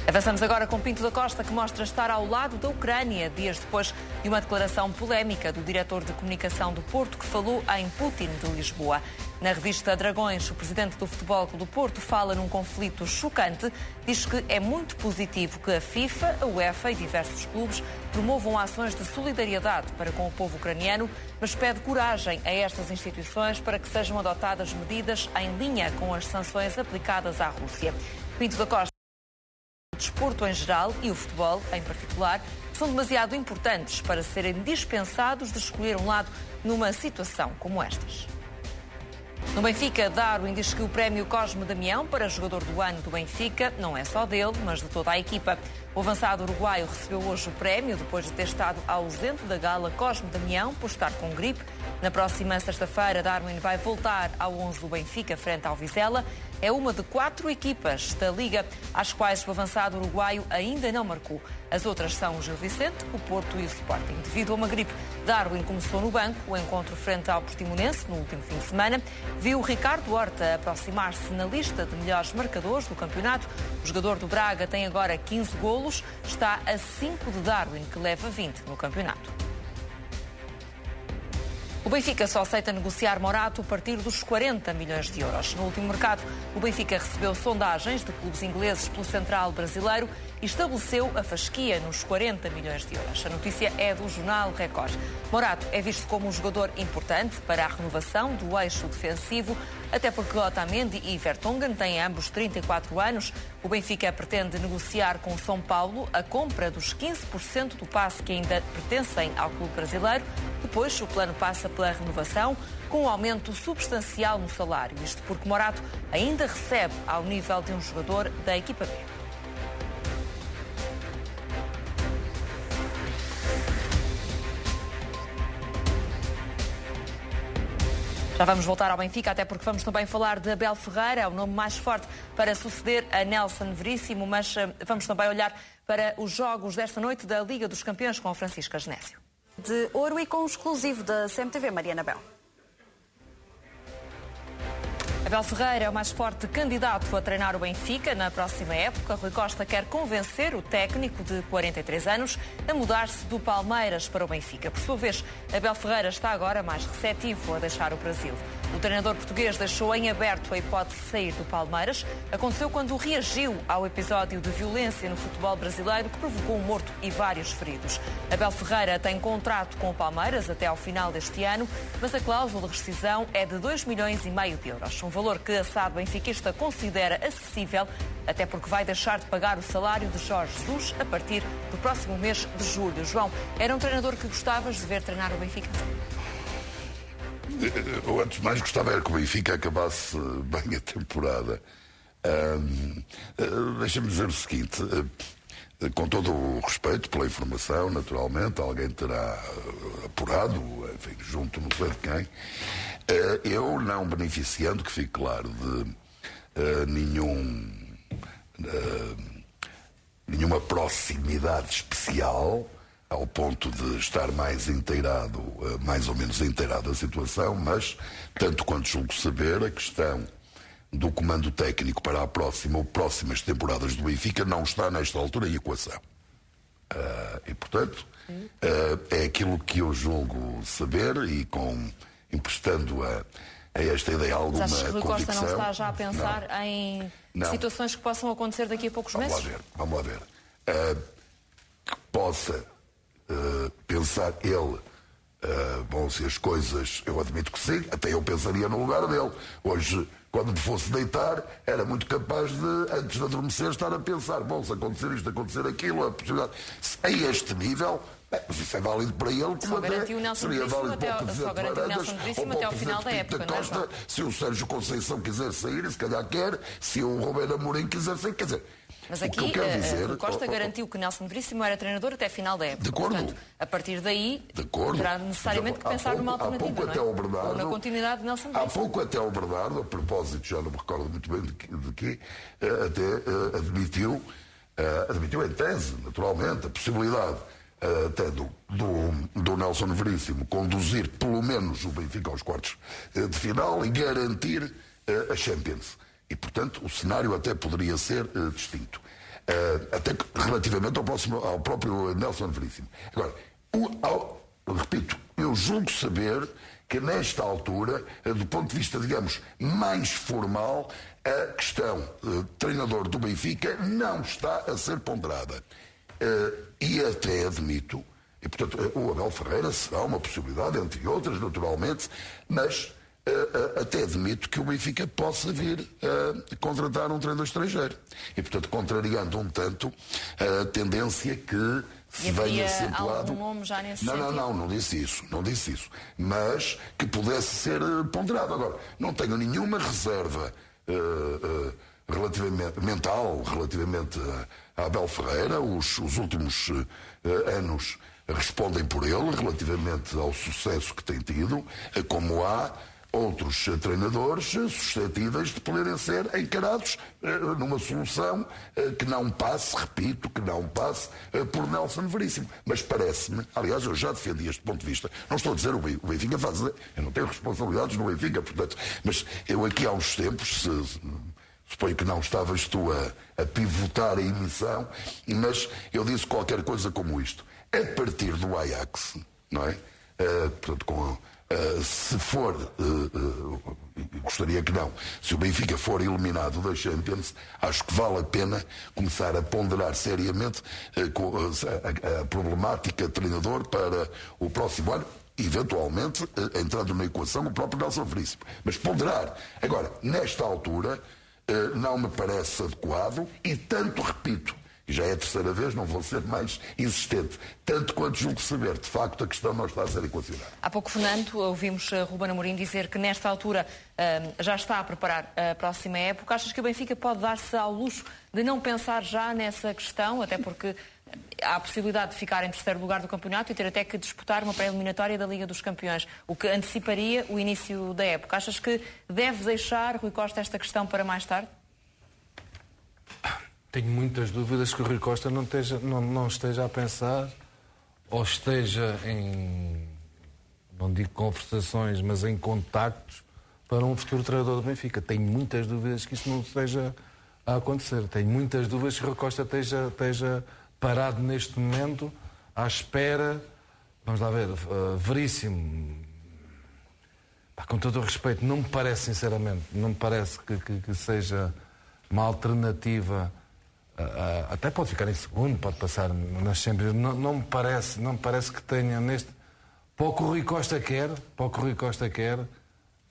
Avançamos agora com Pinto da Costa, que mostra estar ao lado da Ucrânia, dias depois de uma declaração polémica do diretor de comunicação do Porto, que falou em Putin de Lisboa. Na revista Dragões, o presidente do Futebol Clube do Porto fala num conflito chocante. Diz que é muito positivo que a FIFA, a UEFA e diversos clubes promovam ações de solidariedade para com o povo ucraniano, mas pede coragem a estas instituições para que sejam adotadas medidas em linha com as sanções aplicadas à Rússia. Pinto da Costa. O desporto em geral e o futebol em particular são demasiado importantes para serem dispensados de escolher um lado numa situação como estas. No Benfica, Darwin diz que o prémio Cosme Damião para jogador do ano do Benfica não é só dele, mas de toda a equipa. O avançado uruguaio recebeu hoje o prémio depois de ter estado ausente da gala Cosme Damião por estar com gripe. Na próxima sexta-feira, Darwin vai voltar ao 11 do Benfica frente ao Vizela. É uma de 4 equipas da Liga às quais o avançado uruguaio ainda não marcou. As outras são o Gil Vicente, o Porto e o Sporting. Devido a uma gripe, Darwin começou no banco o encontro frente ao Portimonense no último fim de semana. Viu Ricardo Horta aproximar-se na lista de melhores marcadores do campeonato. O jogador do Braga tem agora 15 golos, está a 5 de Darwin, que leva 20 no campeonato. O Benfica só aceita negociar Morato a partir dos 40 milhões de euros. No último mercado, o Benfica recebeu sondagens de clubes ingleses pelo central brasileiro e estabeleceu a fasquia nos 40 milhões de euros. A notícia é do jornal Record. Morato é visto como um jogador importante para a renovação do eixo defensivo, até porque Otamendi e Vertonghen têm ambos 34 anos. O Benfica pretende negociar com o São Paulo a compra dos 15% do passe que ainda pertencem ao clube brasileiro. Depois, o plano passa pela renovação, com um aumento substancial no salário. Isto porque Morato ainda recebe ao nível de um jogador da equipa B. Já vamos voltar ao Benfica, até porque vamos também falar de Abel Ferreira, é o nome mais forte para suceder a Nelson Veríssimo, mas vamos também olhar para os jogos desta noite da Liga dos Campeões com o Francisco Agenésio. De ouro e com o exclusivo da CMTV, Mariana Bel. Abel Ferreira é o mais forte candidato a treinar o Benfica na próxima época. Rui Costa quer convencer o técnico de 43 anos a mudar-se do Palmeiras para o Benfica. Por sua vez, Abel Ferreira está agora mais receptivo a deixar o Brasil. O treinador português deixou em aberto a hipótese de sair do Palmeiras. Aconteceu quando reagiu ao episódio de violência no futebol brasileiro que provocou um morto e vários feridos. Abel Ferreira tem contrato com o Palmeiras até ao final deste ano, mas a cláusula de rescisão é de 2,5 milhões de euros. Um valor que a SAD benfiquista considera acessível, até porque vai deixar de pagar o salário de Jorge Jesus a partir do próximo mês de julho. João, era um treinador que gostavas de ver treinar o Benfica? Eu, antes de mais, gostava era que o Benfica acabasse bem a temporada. Deixa-me dizer o seguinte, com todo o respeito pela informação, naturalmente, alguém terá apurado, enfim, junto não sei de quem, eu não beneficiando, que fique claro, de nenhuma proximidade especial, ao ponto de estar mais inteirado, mais ou menos inteirado da situação, mas, tanto quanto julgo saber, a questão do comando técnico para a próxima ou próximas temporadas do Benfica não está nesta altura em equação. E, portanto, é aquilo que eu julgo saber e emprestando a esta ideia alguma convicção. Mas achas que Rui Costa não está já a pensar em situações que possam acontecer daqui a poucos meses? Vamos lá ver. Que possa pensar ele, bom, se as coisas, eu admito que sim, até eu pensaria no lugar dele. Hoje, quando me fosse deitar, era muito capaz de, antes de adormecer, estar a pensar, bom, se acontecer isto, acontecer aquilo, a possibilidade. A este nível, Mas isso é válido para ele, Só garantiu o Nelson seria válido para o Veríssimo Presidente até ao final da época, da não é, Costa, João? se o Sérgio Conceição quiser sair, se calhar quer, se o Ruben Amorim quiser sair, quer dizer... Mas o que aqui, eu quero dizer, Rui Costa garantiu que Nelson Veríssimo era treinador até a final da época. De acordo. Portanto, a partir daí, De acordo. terá necessariamente que pensar numa alternativa, pouco não é? até o Bernardo, ou na continuidade de Nelson Há Veríssimo. pouco até o Bernardo, a propósito, já não me recordo muito bem de quê, até admitiu em tese, naturalmente, a possibilidade até do Nelson Veríssimo conduzir pelo menos o Benfica aos quartos de final e garantir a Champions. E, portanto, o cenário até poderia ser distinto. Até relativamente ao próprio Nelson Veríssimo. Agora, repito, eu julgo saber que nesta altura, do ponto de vista, digamos, mais formal, a questão treinador do Benfica não está a ser ponderada. E até admito, e portanto o Abel Ferreira será uma possibilidade, entre outras, naturalmente, mas até admito que o Benfica possa vir a contratar um treinador estrangeiro. E portanto, contrariando um tanto a tendência que se vem acentuado. Algum nome já nesse não, sentido? não disse isso. Mas que pudesse ser ponderado. Agora, não tenho nenhuma reserva relativamente a Abel Ferreira. Os últimos anos respondem por ele, relativamente ao sucesso que tem tido, como há outros treinadores suscetíveis de poderem ser encarados numa solução que não passe, repito, por Nelson Veríssimo. Mas parece-me, aliás, eu já defendi este ponto de vista, não estou a dizer o Benfica fazer, eu não tenho responsabilidades no Benfica, portanto, mas eu aqui há uns tempos, suponho que não estavas tu a pivotar a emissão, mas eu disse qualquer coisa como isto. A partir do Ajax, não é? Portanto, se for, gostaria que não, se o Benfica for eliminado da Champions, acho que vale a pena começar a ponderar seriamente a problemática treinador para o próximo ano, eventualmente entrando na equação o próprio Nelson Veríssimo. Mas ponderar. Agora, nesta altura, não me parece adequado e tanto, repito, e já é a terceira vez, não vou ser mais insistente, tanto quanto julgo saber, de facto, a questão não está a ser equacionada. Há pouco, Fernando, ouvimos Ruben Amorim dizer que nesta altura já está a preparar a próxima época. Achas que o Benfica pode dar-se ao luxo de não pensar já nessa questão, até porque há a possibilidade de ficar em terceiro lugar do campeonato e ter até que disputar uma pré-eliminatória da Liga dos Campeões, o que anteciparia o início da época. Achas que deve deixar, Rui Costa, esta questão para mais tarde? Tenho muitas dúvidas que o Rui Costa não esteja a pensar ou esteja em, não digo conversações, mas em contactos para um futuro treinador do Benfica. Tenho muitas dúvidas que isso não esteja a acontecer. Tenho muitas dúvidas que o Rui Costa esteja parado neste momento à espera. Vamos lá ver, Veríssimo, com todo o respeito, não me parece, sinceramente, não me parece que seja uma alternativa. Até pode ficar em segundo, pode passar nas Champions. Não me parece que tenha neste. Para o que o Rui Costa quer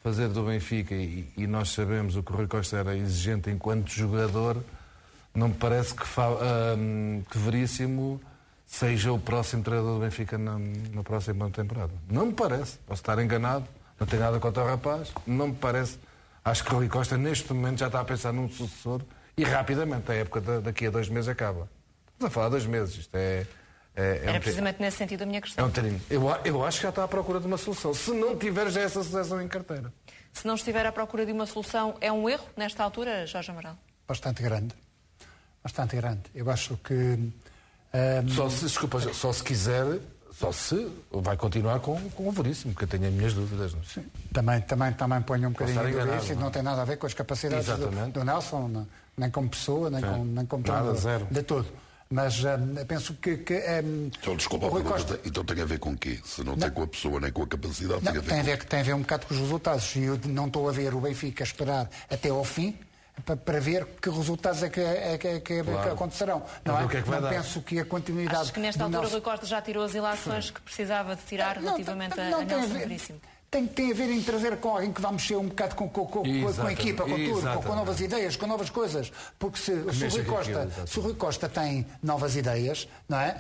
fazer do Benfica, e nós sabemos o que o Rui Costa era exigente enquanto jogador, não me parece que Veríssimo seja o próximo treinador do Benfica na próxima temporada. Não me parece. Posso estar enganado, não tenho nada contra o rapaz, não me parece. Acho que o Rui Costa neste momento já está a pensar num sucessor. E rapidamente, a época daqui a 2 meses acaba. Estamos a falar de 2 meses. Isto era precisamente nesse sentido a minha questão. É um terinho. Eu acho que já está à procura de uma solução. Se não tiver já essa sucessão em carteira. Se não estiver à procura de uma solução, é um erro nesta altura, Jorge Amaral? Bastante grande. Bastante grande. Eu acho que... Só se quiser... Só se vai continuar com o Veríssimo, porque eu tenho as minhas dúvidas. Não? Sim. Também ponho um bocadinho de dúvida. Isso não tem nada a ver com as capacidades do Nelson, nem como pessoa, nem como treinador. Zero. De todo. Mas penso que então, desculpa, então tem a ver com o quê? Se não tem com a pessoa nem com a capacidade, tem a ver um bocado com os resultados. E eu não estou a ver o Benfica esperar até ao fim para ver que resultados é que acontecerão. Não é? Não penso que a continuidade... Acho que nesta altura o Rui Costa já tirou as ilações que precisava de tirar relativamente a Nelson Veríssimo. tem a ver em trazer com alguém que vai mexer um bocado com a equipa, com tudo, com novas ideias, com novas coisas. Porque se o Rui Costa tem novas ideias, não é?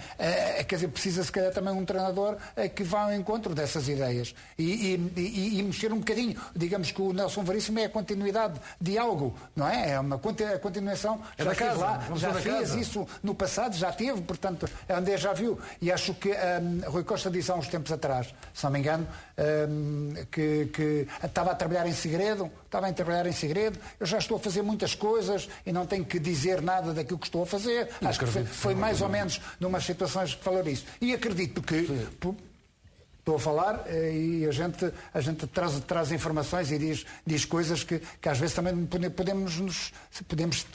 Quer dizer, precisa se calhar também um treinador que vá ao encontro dessas ideias e mexer um bocadinho. Digamos que o Nelson Veríssimo é a continuidade de algo, não é? É uma continuação. Já esteve lá, já fez isso no passado, já teve, portanto, André já viu. E acho que Rui Costa disse há uns tempos atrás, se não me engano, que estava a trabalhar em segredo, eu já estou a fazer muitas coisas e não tenho que dizer nada daquilo que estou a fazer. Acho que foi mais ou menos numas situações que falou disso. E acredito que estou a falar e a gente traz informações e diz coisas que às vezes também podemos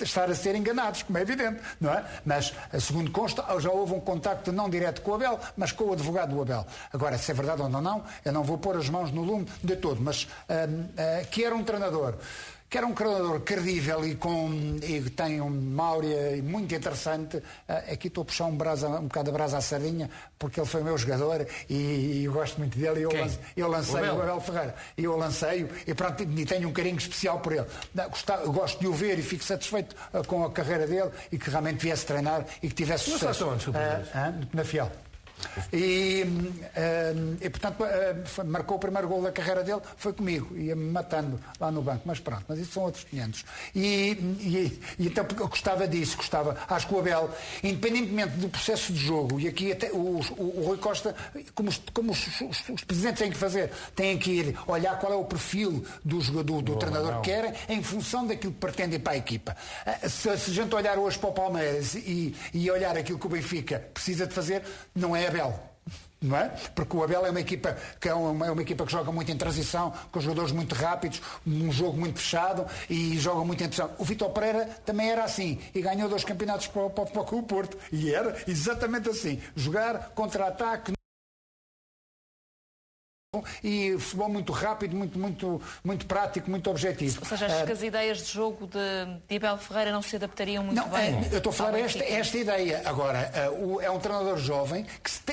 estar a ser enganados, como é evidente, não é? Mas, segundo consta, já houve um contacto não direto com o Abel, mas com o advogado do Abel. Agora, se é verdade ou não, eu não vou pôr as mãos no lume de todo, mas que era um treinador credível e que tem uma áurea muito interessante. Aqui estou a puxar um bocado a brasa à sardinha, porque ele foi meu jogador e eu gosto muito dele. Eu lancei o Abel Ferreira. Eu lancei-o e pronto, e tenho um carinho especial por ele. Gosto de o ver e fico satisfeito com a carreira dele e que realmente viesse treinar e que tivesse sucesso. Na Fiel. E portanto marcou o primeiro gol da carreira dele, foi comigo, ia-me matando lá no banco, mas pronto, mas isso são outros 500. E então eu gostava disso, acho que o Abel, independentemente do processo de jogo, e aqui até o Rui Costa, como os presidentes têm que fazer, têm que ir olhar qual é o perfil do treinador que querem, em função daquilo que pretendem para a equipa. Se a gente olhar hoje para o Palmeiras e olhar aquilo que o Benfica precisa de fazer, não é Abel, não é? Porque o Abel é uma equipa que que joga muito em transição, com jogadores muito rápidos, um jogo muito fechado e joga muito em transição. O Vítor Pereira também era assim e ganhou 2 campeonatos para o Porto e era exatamente assim, jogar contra-ataque e futebol muito rápido, muito prático, muito objetivo. Ou seja, acho que as ideias de jogo de Abel Ferreira não se adaptariam muito bem. Eu estou a falar esta ideia. Agora, é um treinador jovem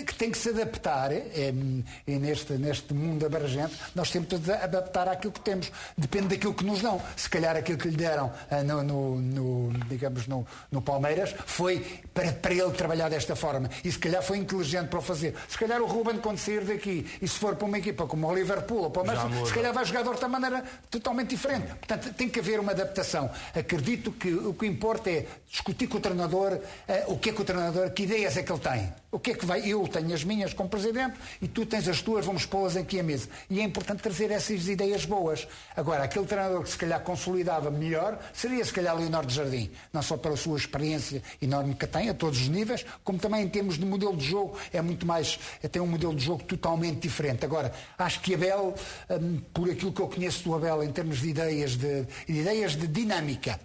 que tem que se adaptar e neste mundo abrangente nós temos de adaptar àquilo que temos. Depende daquilo que nos dão. Se calhar aquilo que lhe deram no Palmeiras foi para ele trabalhar desta forma e se calhar foi inteligente para o fazer. Se calhar o Ruben, quando sair daqui e se for para uma equipa como o Liverpool ou Palmeiras, se calhar vai jogar de outra maneira totalmente diferente. Portanto, tem que haver uma adaptação. Acredito que o que importa é discutir com o treinador que ideias é que ele tem. O que é que vai? Eu tenho as minhas como presidente e tu tens as tuas, vamos pô-las aqui à mesa. E é importante trazer essas ideias boas. Agora, aquele treinador que se calhar consolidava melhor seria se calhar Leonardo Jardim. Não só pela sua experiência enorme que tem, a todos os níveis, como também em termos de modelo de jogo, tem um modelo de jogo totalmente diferente. Agora, acho que Abel, por aquilo que eu conheço do Abel em termos de ideias de dinâmica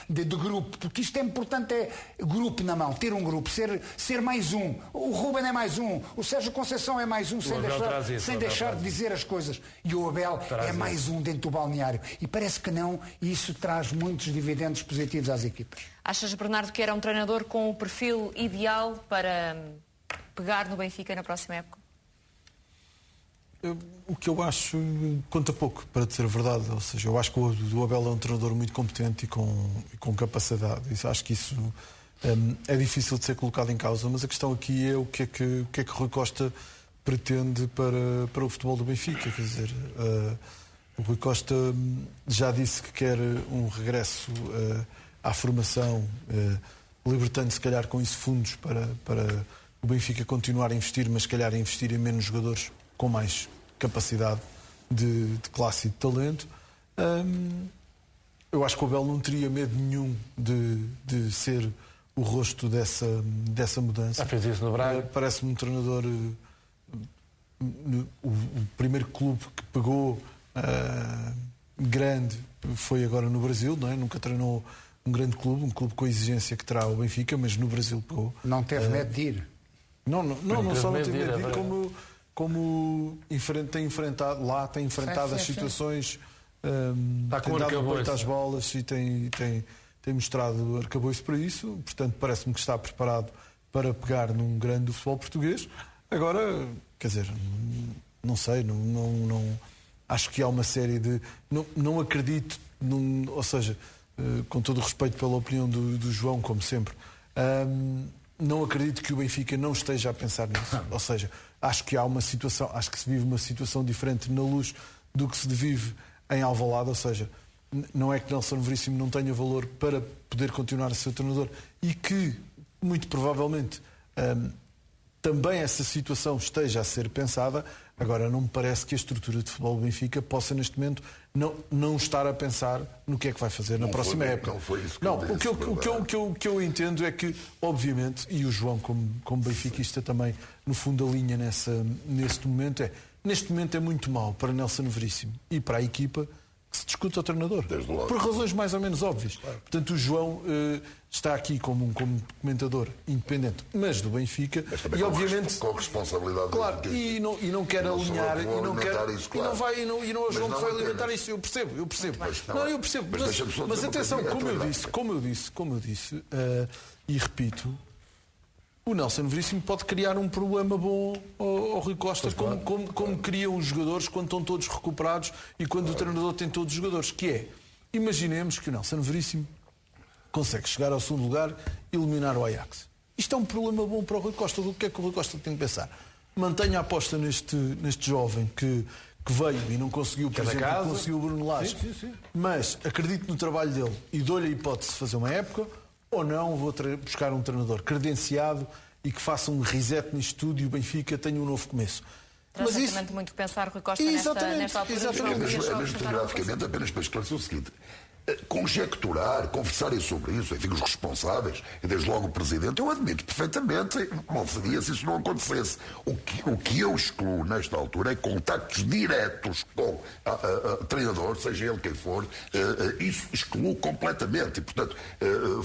de grupo, porque isto é importante, é grupo na mão, ter um grupo, ser mais um. O Ruben é mais um, o Sérgio Conceição é mais um, sem deixar de dizer as coisas. E o Abel é mais um dentro do balneário. E parece que não, e isso traz muitos dividendos positivos às equipas. Achas, Bernardo, que era um treinador com o perfil ideal para pegar no Benfica na próxima época? O que eu acho conta pouco, para dizer a verdade. Ou seja, eu acho que o Abel é um treinador muito competente e com capacidade. Acho que isso é difícil de ser colocado em causa, mas a questão aqui é o que é que Rui Costa pretende para o futebol do Benfica. Quer dizer, o Rui Costa já disse que quer um regresso à formação, libertando se calhar com isso fundos para o Benfica continuar a investir, mas se calhar a investir em menos jogadores com mais capacidade de classe e de talento. Eu acho que o Abel não teria medo nenhum de ser o rosto dessa mudança. Já fez isso no Braga. Parece-me um treinador... O primeiro clube que pegou grande foi agora no Brasil, não é? Nunca treinou um grande clube, um clube com a exigência que terá o Benfica, mas no Brasil pegou. Não teve medo de ir? Não só não teve medo de ir, como tem enfrentado as situações, tem dado apoio às bolas e tem mostrado arcabouço para isso. Portanto, parece-me que está preparado para pegar num grande do futebol português. Agora, quer dizer, Não sei, não acho que há uma série de... Não acredito, ou seja, com todo o respeito pela opinião do João, como sempre, não acredito que o Benfica não esteja a pensar nisso. Ou seja, acho que há uma situação, acho que se vive uma situação diferente na Luz do que se vive em Alvalade, ou seja, não é que Nelson Veríssimo não tenha valor para poder continuar a ser treinador e que, muito provavelmente, também essa situação esteja a ser pensada. Agora, não me parece que a estrutura de futebol do Benfica possa, neste momento, não estar a pensar no que é que vai fazer na próxima época. Não foi isso que o que eu entendo é que, obviamente, e o João, como benfiquista também, no fundo, alinha neste momento, neste momento é muito mau para Nelson Veríssimo e para a equipa que se discute ao treinador. Por razões mais ou menos óbvias. Claro. Portanto, o João está aqui como comentador independente, mas do Benfica. Mas também e obviamente com responsabilidade. Claro, e não quer alinhar, e não João que vai alimentar isso. Eu percebo. Eu percebo. Mas atenção, como eu disse, e repito, o Nelson Veríssimo pode criar um problema bom ao Rui Costa, como criam os jogadores quando estão todos recuperados e quando o treinador tem todos os jogadores, que é, imaginemos que o Nelson Veríssimo consegue chegar ao segundo lugar e eliminar o Ajax. Isto é um problema bom para o Rui Costa. O que é que o Rui Costa tem que pensar? Mantenha a aposta neste jovem que veio e não conseguiu, por exemplo, conseguiu o Bruno Lage. Sim. Mas acredito no trabalho dele e dou-lhe a hipótese de fazer uma época. Ou não, vou buscar um treinador credenciado e que faça um reset nisto tudo e o Benfica tenha um novo começo. Mas isso... muito pensar Rui Costa nesta altura. Exatamente. Mas telegraficamente, apenas para esclarecer o seguinte. Conjecturar, conversarem sobre isso, enfim, os responsáveis, e desde logo o Presidente, eu admito perfeitamente, mal seria se isso não acontecesse. O que eu excluo nesta altura é contactos diretos com treinador, seja ele quem for, isso excluo completamente, e portanto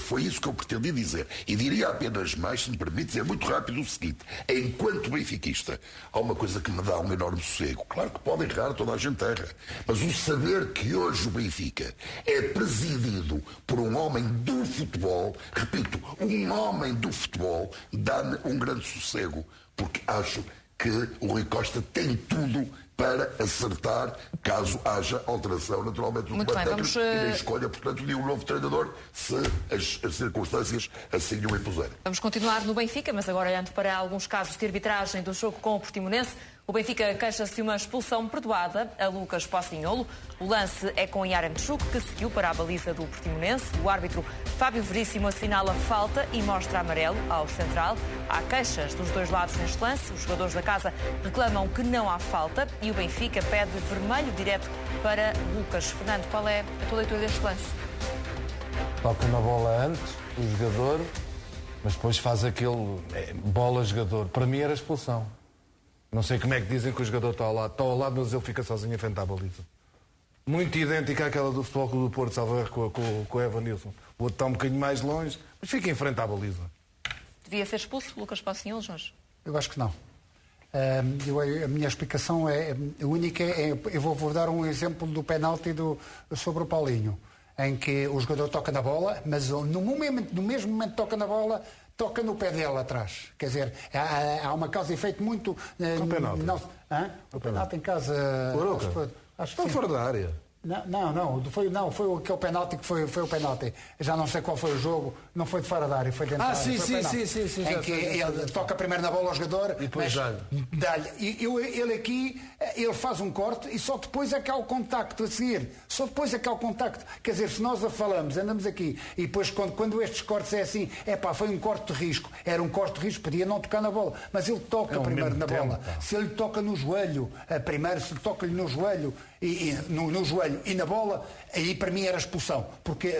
foi isso que eu pretendi dizer. E diria apenas mais, se me permite dizer muito rápido o seguinte: enquanto benfiquista, há uma coisa que me dá um enorme sossego. Claro que pode errar, toda a gente erra, mas o saber que hoje o Benfica é presidido por um homem do futebol, repito, um homem do futebol, dá-me um grande sossego, porque acho que o Rui Costa tem tudo para acertar, caso haja alteração, naturalmente, do plano técnico e da escolha, portanto, de um novo treinador, se as circunstâncias assim o impuserem. Vamos continuar no Benfica, mas agora olhando para alguns casos de arbitragem do jogo com o Portimonense. O Benfica queixa-se de uma expulsão perdoada a Lucas Pocinholo. O lance é com Yaremchuk, que seguiu para a baliza do Portimonense. O árbitro Fábio Veríssimo assinala falta e mostra amarelo ao central. Há queixas dos dois lados neste lance. Os jogadores da casa reclamam que não há falta e o Benfica pede vermelho direto para Lucas. Fernando, qual é a tua leitura deste lance? Toca na bola antes, o jogador, mas depois faz aquele bola-jogador. Para mim era expulsão. Não sei como é que dizem que o jogador está ao lado, mas ele fica sozinho em frente à baliza. Muito idêntica àquela do Futebol Clube do Porto, salvo com o Evanilson. O outro está um bocadinho mais longe, mas fica em frente à baliza. Devia ser expulso, Lucas Pocinholo, Jorge? Eu acho que não. A minha explicação é única. Eu vou dar um exemplo do penalti sobre o Paulinho, em que o jogador toca na bola, mas no mesmo momento que toca na bola, toca no pé dele atrás. Quer dizer, há uma causa e efeito muito... O penalti em casa... Acho que fora da área. Não, foi aquele penalti que foi o penalti. Já não sei qual foi o jogo, não foi de fora da área, foi dentro da área. Sim. Em que ele toca primeiro na bola ao jogador, e depois dá-lhe. Ele aqui, ele faz um corte e só depois é que há o contacto a seguir. Só depois é que há o contacto. Quer dizer, se nós a falamos, andamos aqui, e depois quando estes cortes é assim, foi um corte de risco. Era um corte de risco, podia não tocar na bola, mas ele toca primeiro na bola. Se ele toca no joelho, primeiro, se toca-lhe no joelho, no joelho e na bola, aí para mim era expulsão, porque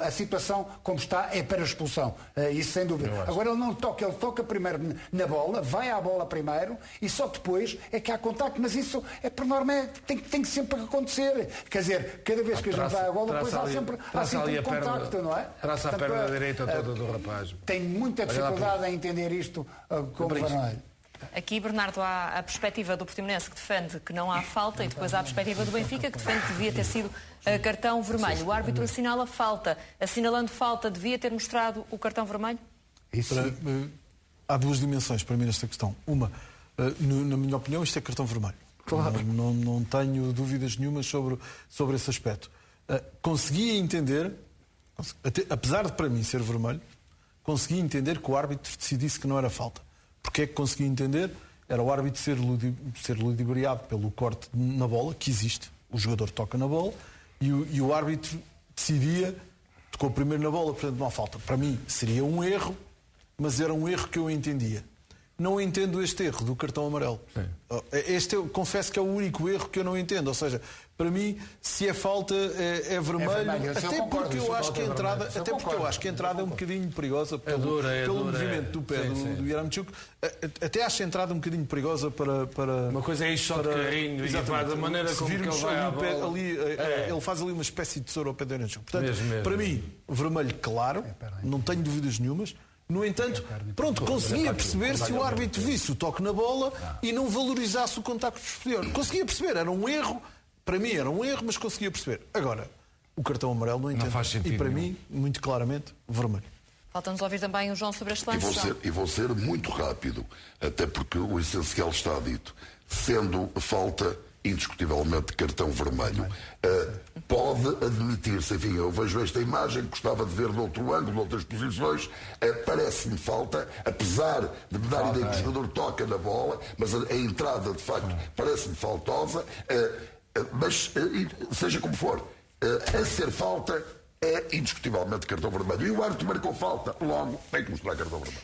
a situação como está é para expulsão, isso sem dúvida. Agora ele não toca, ele toca primeiro na bola, vai à bola primeiro e só depois é que há contacto, mas isso por norma tem que sempre acontecer, quer dizer, cada vez que a gente vai à bola depois há sempre um contacto, não é? Traça a perna direita toda do rapaz. Tenho muita dificuldade em entender isto como vermelho. Aqui, Bernardo, há a perspectiva do Portimonense que defende que não há falta e depois há a perspectiva do Benfica que defende que devia ter sido cartão vermelho. O árbitro assinala falta. Assinalando falta, devia ter mostrado o cartão vermelho? Há duas dimensões para mim nesta questão. Uma, na minha opinião, isto é cartão vermelho. Claro. Não tenho dúvidas nenhumas sobre esse aspecto. Conseguia entender, apesar de para mim ser vermelho, conseguia entender que o árbitro decidisse que não era falta. Porque é que conseguia entender? Era o árbitro ser ludibriado pelo corte na bola, que existe. O jogador toca na bola e o árbitro decidia, tocou primeiro na bola, portanto não há falta. Para mim seria um erro, mas era um erro que eu entendia. Não entendo este erro do cartão amarelo. Este eu confesso que é o único erro que eu não entendo. Ou seja, para mim, se é falta, é vermelho. Até porque eu acho que a entrada é um bocadinho perigosa pelo movimento do pé do Yaramchuk. Até acho a entrada um bocadinho perigosa para... Uma coisa é isso só de carrinho, e da maneira como ele vai à bola. Ele faz ali uma espécie de tesouro ao pé do Yaramchuk. Portanto, para mim, vermelho claro, não tenho dúvidas nenhumas. No entanto, conseguia perceber se o árbitro visse o toque na bola e não valorizasse o contacto posterior. Conseguia perceber, era um erro, para mim era um erro, mas conseguia perceber. Agora, o cartão amarelo não entendo. Não faz sentido e para nenhum. mim, muito claramente, vermelho. Falta-nos ouvir também o João sobre este lance. E vou ser muito rápido, até porque o essencial está dito. Sendo falta indiscutivelmente cartão vermelho. Pode admitir-se, enfim, eu vejo esta imagem, gostava de ver de outro ângulo, de outras posições, parece-me falta, apesar de me dar a ideia que o jogador toca na bola, mas a entrada de facto parece-me faltosa, mas seja como for, a ser falta é indiscutivelmente cartão vermelho. E o árbitro marcou falta, logo tem que mostrar cartão vermelho.